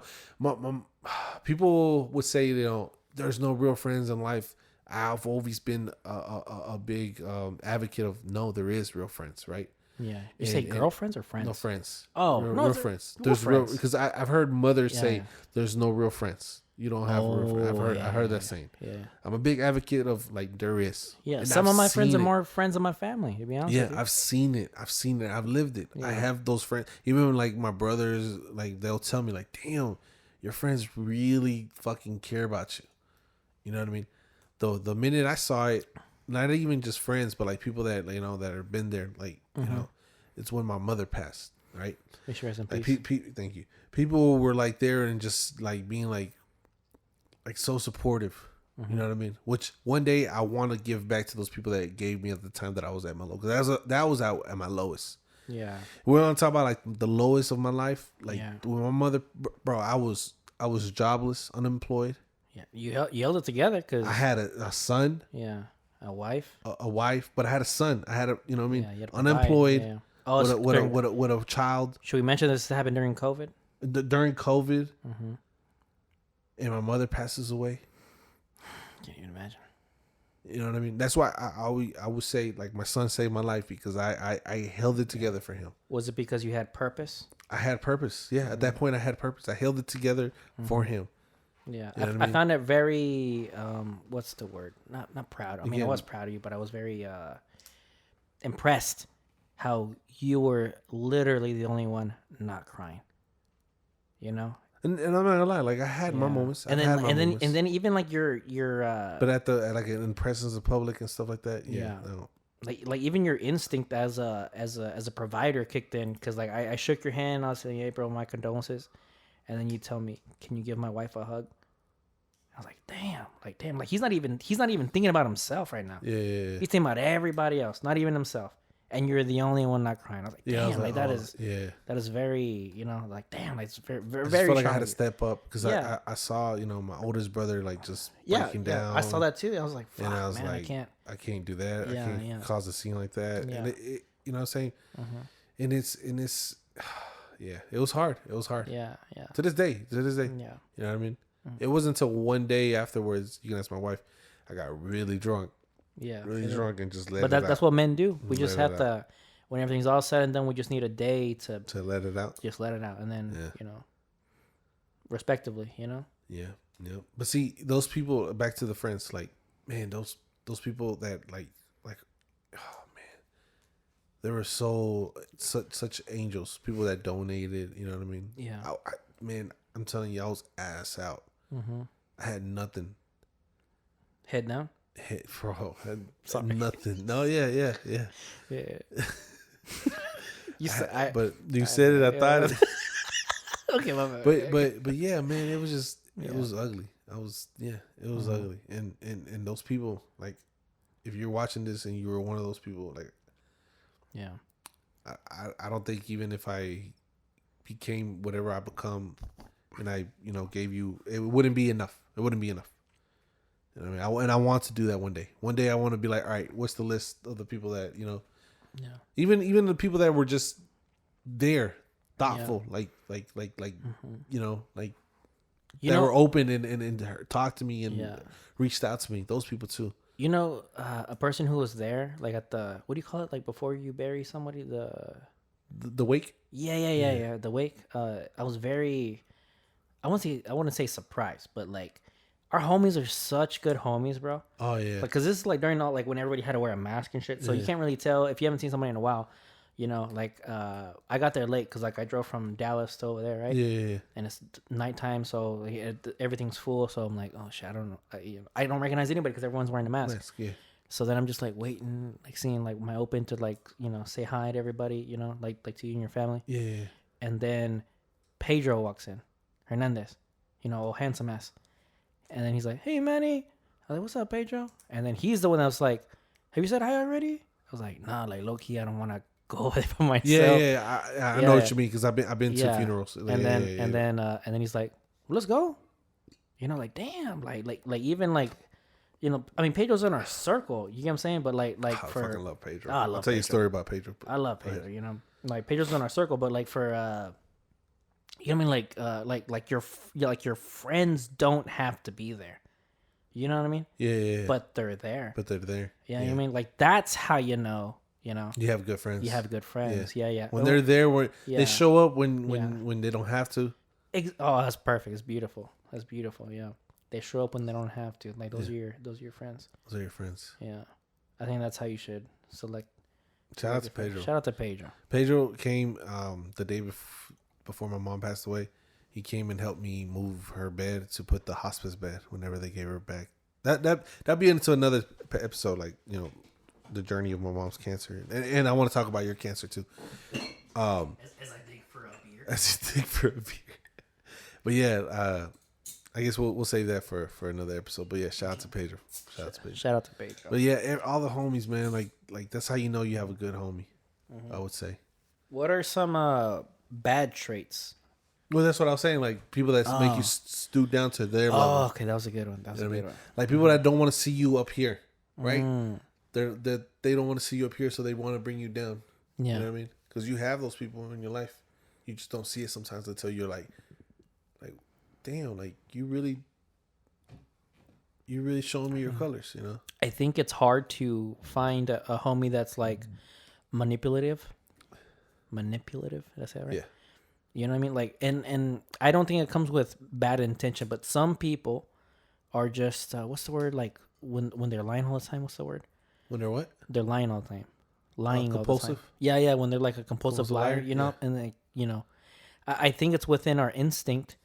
people would say, you know, there's no real friends in life. I've always been a big advocate of no, there is real friends, right? Yeah. You say girlfriends or friends? No friends. Oh, real friends. There's real because I've heard mothers say there's no real friends. You don't have real friends. I heard that saying. Yeah. I'm a big advocate of like there is. Yeah. And Some I've of my friends are seen it. more friends of my family, to be honest with you. I've seen it. I've lived it. I have those friends. Even when, like my brothers, like they'll tell me like, damn, your friends really fucking care about you. You know what I mean? The minute I saw it, not even just friends, but like people that, you know, that have been there, like, you know, it's when my mother passed, right? Make sure in Like, peace. thank you. People were like there and just like being like so supportive. You know what I mean? Which one day I want to give back to those people that gave me at the time that I was at my low. Because that was out at my lowest. Yeah. We're on talk about like the lowest of my life. Like when my mother, bro, I was jobless, unemployed. Yeah. You held it together because I had a son. Yeah. A wife. A wife, but I had a son. I had a, you know what I mean? Yeah, you had to Unemployed. provide. Yeah. Oh, with a child. should we mention this happened during COVID? During COVID, and my mother passes away. Can't even imagine. You know what I mean? That's why I would say like my son saved my life because I held it together for him. Was it because you had purpose? I had purpose. Yeah, at that point I had purpose. I held it together for him. Yeah, You know what I I mean? found it very what's the word? Not proud. I mean, I Again- was proud of you, but I was very impressed how you were literally the only one not crying. You know, And I'm not gonna lie, like I had my moments. and I've then had my moments. and then even like your but at like in presence of public and stuff like that, Yeah. no. like even your instinct as a provider kicked in because like I shook your hand. I was saying, "Hey, bro, my condolences," and then you tell me, "Can you give my wife a hug?" I was like, damn, like he's not even thinking about himself right now. Yeah. He's thinking about everybody else, not even himself. And you're the only one not crying. I was like, damn, Yeah, I was like, like, that is very, you know, like damn, like it's very, very, I just very felt like I strong had to of you. step up because Yeah. I saw, you know, my oldest brother like just Yeah, breaking yeah, down. I saw that too. I was like, fuck, And I was man, like, I can't. I can't do that. Yeah, I can't yeah. cause a scene like that. Yeah. And it you know what I'm saying? And it's yeah, it was hard. It was hard. Yeah, yeah, To this day. yeah. You know what I mean? It wasn't until one day afterwards, you can ask my wife, I got really drunk. Yeah, Really drunk and just let but it out. that's what men do. We just Let it have to, when everything's all said and done, we just need a day to let it out. just let it out, and then Yeah. you know, respectively, you know. Yeah. But see, those people, back to the friends, like, man, those people that like, oh man, they were such angels. People that donated, you know what I mean? Yeah. Man, I'm telling you, I was ass out. I had nothing. Head down. Had Sorry. nothing. No, yeah. Yeah. You said, But you said it. I thought it. okay, my bad. But yeah, man, it was just it was ugly. It was ugly. And those people, like, if you're watching this and you were one of those people, like, yeah, I don't think even if I became whatever I become, and I, you know, gave you, it wouldn't be enough. It wouldn't be enough. You know what I mean? I want to do that one day. One day I want to be like, all right, what's the list of the people that, you know, Yeah. even the people that were just there, thoughtful, like, you know, like that were open and talked to me and reached out to me. Those people too. You know, a person who was there, like at the, what do you call it? Like before you bury somebody, The wake. Yeah. The wake. I was very, I wouldn't say surprised, but like, our homies are such good homies, bro. Oh yeah. Like, cause this is like during all like when everybody had to wear a mask and shit, so you can't really tell if you haven't seen somebody in a while. You know, like I got there late because like I drove from Dallas to over there, right? Yeah. And it's nighttime, so everything's full. So I'm like, oh shit, I don't know. I don't recognize anybody because everyone's wearing a mask. Yeah. So then I'm just like waiting, like seeing like my open to like, you know, say hi to everybody, you know, like to you and your family. Yeah. And then Pedro walks in, Hernandez, you know, old handsome ass. And then he's like, hey Manny. I was like, what's up, Pedro? And then he's the one that was like, have you said hi already? I was like, nah, like low key, I don't want to go over there for myself. I know what you mean because I've been to funerals. Like, and then he's like, well, let's go. You know, like damn, like even like, you know, I mean Pedro's in our circle. You get what I'm saying? But like I fucking love Pedro. I'll tell you a story about Pedro. I love Pedro. You know, like Pedro's in our circle, but like for you know what I mean? Like your friends don't have to be there. You know what I mean? Yeah. But they're there. Yeah, you know what I mean? Like that's how you know. You know, you have good friends. You have good friends. Yeah. When they're there, they show up when they don't have to. Oh, that's perfect. It's beautiful. That's beautiful. Yeah, they show up when they don't have to. Like those are your friends. Those are your friends. Yeah, I think that's how you should select. Shout out to Pedro. Shout out to Pedro. Pedro came the day before my mom passed away. He came and helped me move her bed to put the hospice bed whenever they gave her back. That'd be into another episode, like, you know, the journey of my mom's cancer, and I want to talk about your cancer too. As I dig for a beer. As you dig for a beer. But yeah, I guess we'll save that for another episode. But yeah, shout out to Pedro. Shout out to Pedro. But yeah, all the homies, man, like that's how you know you have a good homie. I would say. What are some bad traits? Well, that's what I was saying. Like people that make you stoop down to their level. Oh, okay, that was a good one. That was a good one. Like people that don't want to see you up here, right? They don't want to see you up here, so they want to bring you down. Yeah. You know what I mean? Because you have those people in your life. You just don't see it sometimes until you're like, damn, like you really showing me your colors, you know? I think it's hard to find a homie that's like manipulative. Did I say that right? Yeah. You know what I mean? Like, and I don't think it comes with bad intention, but some people are just, what's the word? Like when they're lying all the time, what's the word? When they're what? They're lying all the time. Lying all the time. Yeah, when they're like a compulsive liar, you know? Yeah. And like, you know, I think it's within our instinct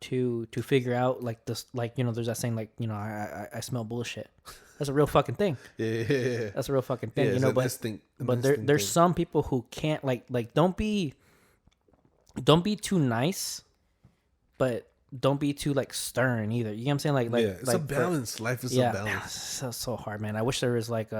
to figure out like this, like, you know, there's that saying like, you know, I smell bullshit. That's a real fucking thing. Yeah. That's a real fucking thing, you know, but there's some people who can't like don't be too nice, but don't be too like stern either. You know what I'm saying? Like it's a balance. Life is a balance. So hard, man. I wish there was like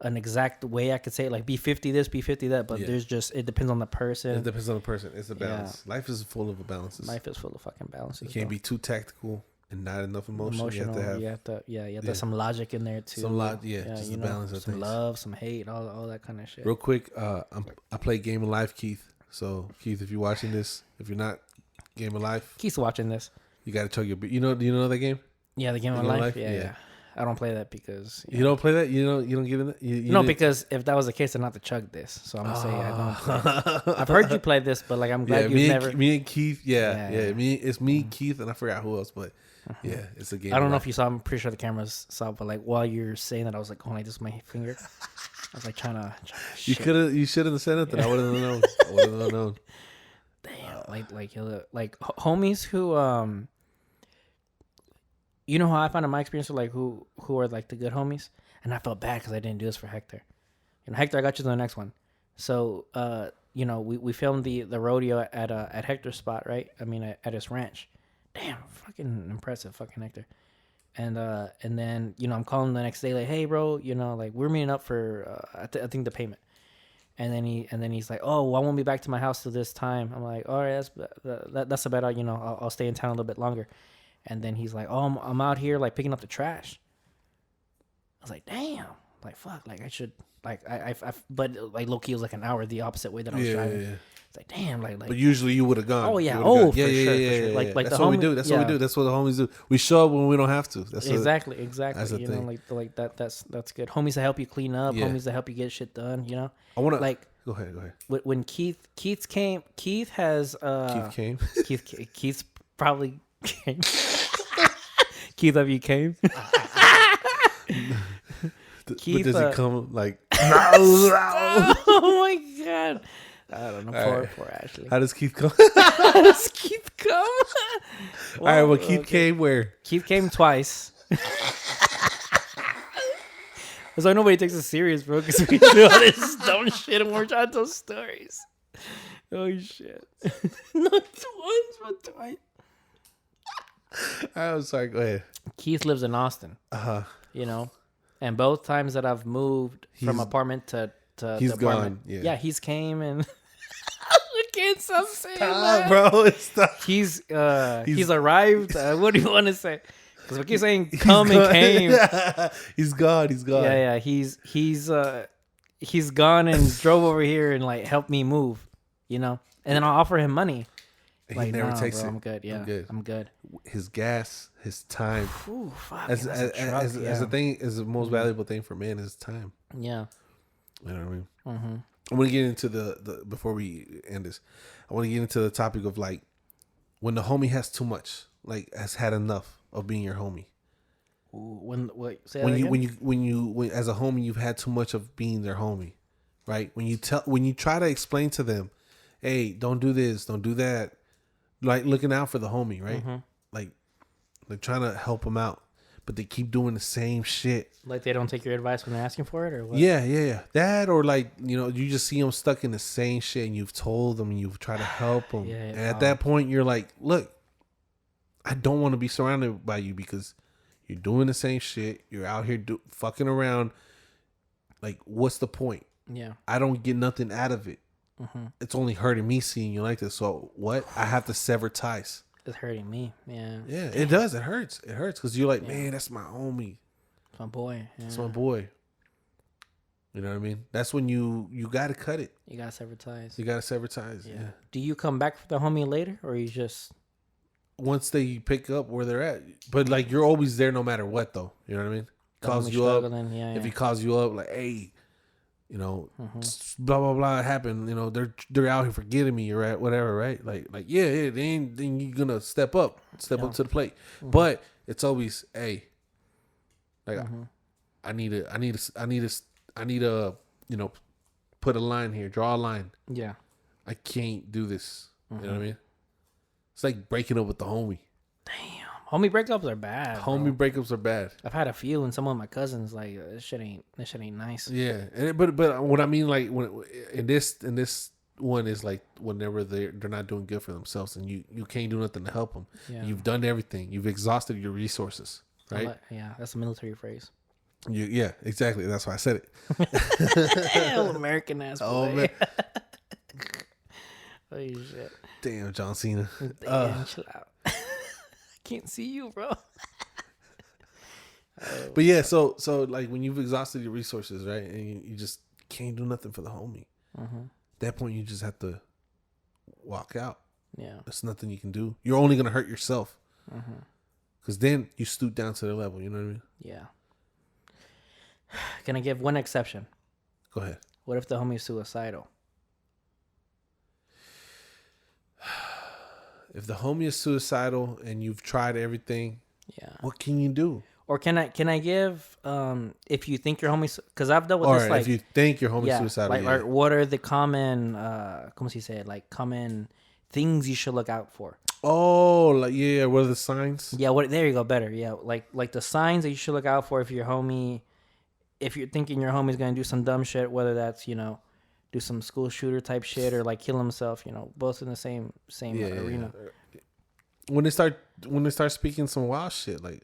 an exact way I could say it, like be 50 this, be 50 that, but there's just, it depends on the person. It depends on the person. It's a balance. Life is full of balances. Life is full of fucking balances. You can't be too tactical and not enough emotion. You have to have some logic in there too. Just a balance of some things. Love, some hate, all that kind of shit. Real quick, I play Game of Life, Keith. So Keith, if you're watching this, if you're not, Game of Life. Keith's watching this. You got to chug your beer. Do you know that game? Yeah, the Game of Life. Yeah. I don't play that because you don't play that. You don't get in that. No, because if that was the case, I'd not to chug this. So I'm gonna say I don't. Play. I've heard you play this, but like I'm glad you've never. Me and Keith. It's me, Keith, and I forgot who else, but yeah, it's a game. I don't know if you saw. I'm pretty sure the cameras saw, but like while you're saying that, I was like going like this with my finger. I was like trying to. You should have said it. Then I would have known. Damn, like homies who you know how I found in my experience with like who are like the good homies, and I felt bad because I didn't do this for Hector. You know, Hector, I got you to the next one. So you know, we filmed the rodeo at Hector's spot, right? I mean, at his ranch. Damn, fucking impressive, fucking Hector. And then you know, I'm calling the next day like, hey bro, you know, like we're meeting up for I think the payment. And then he's like, oh, well, I won't be back to my house till this time. I'm like, all right, that's about, you know, I'll stay in town a little bit longer. And then he's like, "Oh, I'm out here like picking up the trash." I was like, "Damn, like fuck, like I should like I but like low key was like an hour the opposite way that I was driving." Yeah. It's like, damn, like. But usually you would have gone. Oh yeah, You would've gone. for sure. Like That's the what we homie, do. That's what we do. That's what the homies do. We show up when we don't have to. That's exactly. That's the You thing. know, like that's good. Homies to help you clean up. Yeah. Homies to help you get shit done. You know, I want to like go ahead. when Keith came. Keith has Keith came. Keith's probably came. Keith, have you came? Keith, but does he come like? Oh my god! I don't know. Poor Ashley. How does Keith come? How does Keith come? All right. Well, Keith came where? Keith came twice. That's why nobody takes us serious, bro. Because we do all this dumb shit and we're trying to tell stories. Oh shit! Not once, but twice. I'm sorry. Go ahead. Keith lives in Austin. You know, and both times that I've moved from apartment to he's the apartment, gone. yeah, he's came and I can't stop saying that, bro. Stop. He's arrived. What do you want to say? Because we keep saying come and came. He's gone. He's gone. Yeah. He's gone and drove over here and like helped me move. You know, and then I'll offer him money. He Like, never nah, takes bro, it. I'm good. Yeah, I'm good. His gas, his time. Ooh, fuck, As that's a truck, as the thing is the most valuable thing for man is time. Yeah. You know what I mean? Mm-hmm. I want to get into the before we end this. I want to get into the topic of like when the homie has too much, like has had enough of being your homie. Ooh, say When that you again? when as a homie you've had too much of being their homie, right? When you try to explain to them, hey, don't do this, don't do that, like looking out for the homie, right? Mm-hmm. Like trying to help them out, but they keep doing the same shit. Like they don't take your advice when they're asking for it, or what? Yeah. That or like you just see them stuck in the same shit, and you've told them, and you've tried to help them, and at that point you're like, look, I don't want to be surrounded by you because you're doing the same shit. You're out here fucking around. Like, what's the point? Yeah. I don't get nothing out of it. Mm-hmm. It's only hurting me seeing you like this. So what? I have to sever ties. It's hurting me. Yeah. Yeah, it does. It hurts. It hurts because you're like, man, that's my homie. It's my boy. Yeah. That's my boy. You know what I mean? That's when you got to cut it. You gotta sever ties. You got to sever ties. Yeah. Do you come back for the homie later, or you just once they pick up where they're at? But like you're always there no matter what, though. You know what I mean? Calls you up. Yeah. If he calls you up, like, hey, blah blah blah happened. They're out here forgetting me or at whatever, right? Like yeah. Then you gonna step up to the plate. Mm-hmm. But it's always, hey, like I need to put a line here, draw a line. Yeah. I can't do this. You know what I mean? It's like breaking up with the homie. Damn. Homie breakups are bad. Homie breakups are bad. I've had a few, and some of my cousins like this shit ain't nice. Yeah, but what I mean, like when in this one is like whenever they're not doing good for themselves, and you can't do nothing to help them. Yeah. You've done everything. You've exhausted your resources, right? Yeah, that's a military phrase. Yeah, exactly. That's why I said it. Hell, American ass boy. Oh man. Holy shit. Damn, John Cena. Damn, chill out. I can't see you, bro. But yeah, so like when you've exhausted your resources, right, and you just can't do nothing for the homie. At that point, you just have to walk out. Yeah, there's nothing you can do. You're only gonna hurt yourself. Because then you stoop down to their level. You know what I mean? Yeah. Can I give one exception? Go ahead. What if the homie's suicidal? If the homie is suicidal and you've tried everything, yeah, what can you do? Or can I give if you think your homie's, because I've dealt with this, like if you think your homie's suicidal, like what are the common como se dice, like common things you should look out for? Oh, like yeah, what are the signs? Yeah, there you go, better. Yeah, like the signs that you should look out for if your homie, if you're thinking your homie's gonna do some dumb shit, whether that's do some school shooter type shit or like kill himself, both in the same arena. When they start speaking some wild shit, like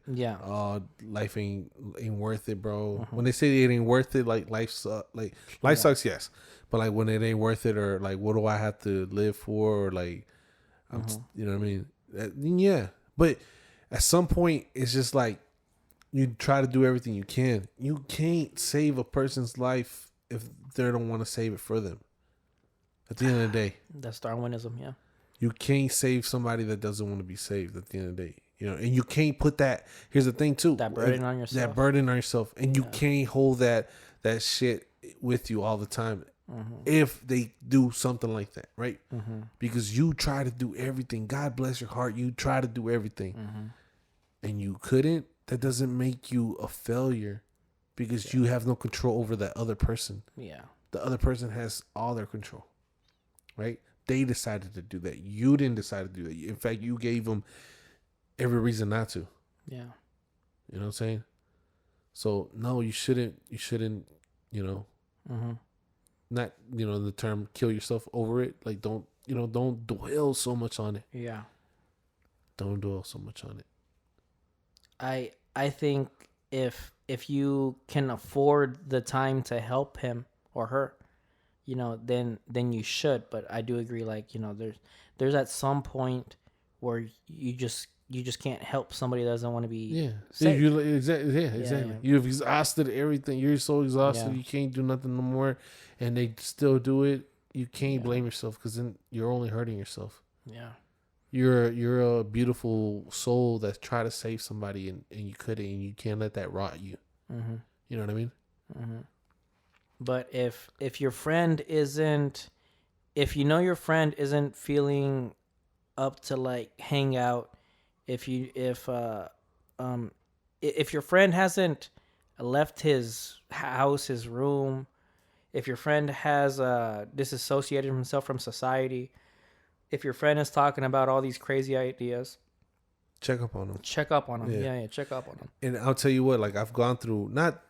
life ain't worth it, bro. When they say it ain't worth it, like life sucks, yes, but like when it ain't worth it, or like what do I have to live for, or like you know what I mean? Yeah, but at some point, it's just like you try to do everything you can. You can't save a person's life if they don't want to save it for them. At the end of the day, That's Darwinism, yeah. you can't save somebody that doesn't want to be saved. At the end of the day, and you can't put that. Here's the thing too. That burden on yourself. That burden on yourself, and you can't hold that shit with you all the time. If they do something like that, right? Because you try to do everything. God bless your heart. You try to do everything, and you couldn't. That doesn't make you a failure, because you have no control over that other person. Yeah. The other person has all their control, right? They decided to do that. You didn't decide to do that. In fact, you gave them every reason not to. Yeah. You know what I'm saying? So no, you shouldn't. Not the term kill yourself over it. Like don't dwell so much on it. Yeah. Don't dwell so much on it. I think if you can afford the time to help him or her, then you should. But I do agree, like, there's at some point where you just can't help somebody that doesn't want to be saved. Exactly. You've exhausted everything. You're so exhausted, you can't do nothing no more, and they still do it. You can't blame yourself, because then you're only hurting yourself. Yeah. You're a beautiful soul that tried to save somebody, and you couldn't, and you can't let that rot you. You know what I mean? But if your friend isn't, if your friend isn't feeling up to like hang out, if your friend hasn't left his house, his room, if your friend has disassociated himself from society, if your friend is talking about all these crazy ideas, check up on them. Yeah, check up on them. And I'll tell you what, like, I've gone through, not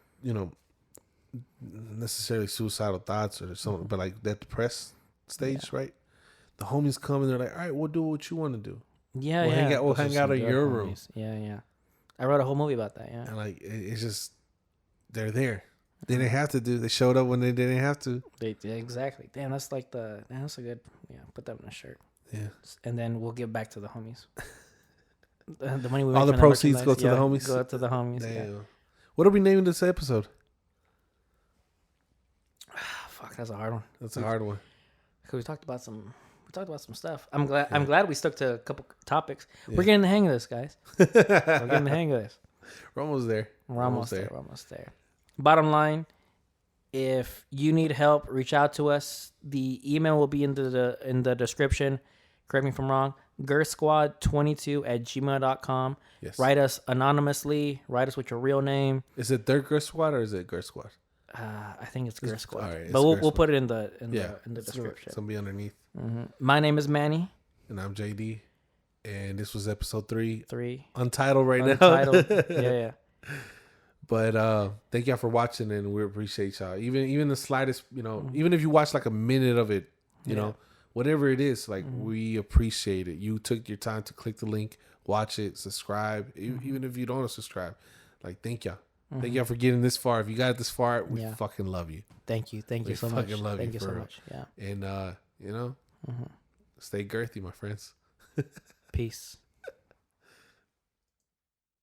necessarily suicidal thoughts or something, but like that depressed stage, right? The homies come and they're like, all right, we'll do what you want to do. We'll hang out in your room. Yeah. I wrote a whole movie about that. Yeah. And like, it's just, they're there. They didn't have to do. They showed up when they didn't have to. Exactly. Damn, that's like that's a good. Yeah, put that on a shirt. Yeah. And then we'll give back to the homies. The money we all the proceeds go to the homies. Go to the homies. Damn. Yeah. What are we naming this episode? Fuck, that's a hard one. That's a hard one. Cause we talked about some stuff. I'm glad we stuck to a couple topics. Yeah. We're getting the hang of this, guys. We're getting the hang of this. We're almost there. We're almost there. Bottom line, if you need help, reach out to us. The email will be in the description. Correct me if I'm wrong. girthsquad22@gmail.com. Yes. Write us anonymously. Write us with your real name. Is it their Girth Squad or is it Girth Squad? I think it's Girth Squad. All right, but we'll put it in the description. It's gonna be underneath. My name is Manny. And I'm JD. And this was episode 3. 3. Untitled right Untitled. now. Yeah. But thank y'all for watching, and we appreciate y'all. Even the slightest, even if you watch like a minute of it, you know, whatever it is, like we appreciate it. You took your time to click the link, watch it, subscribe. Even if you don't subscribe, like, thank y'all. Thank y'all for getting this far. If you got this far, we fucking love you. Thank you so much. Thank you so much. Yeah. And stay girthy, my friends. Peace.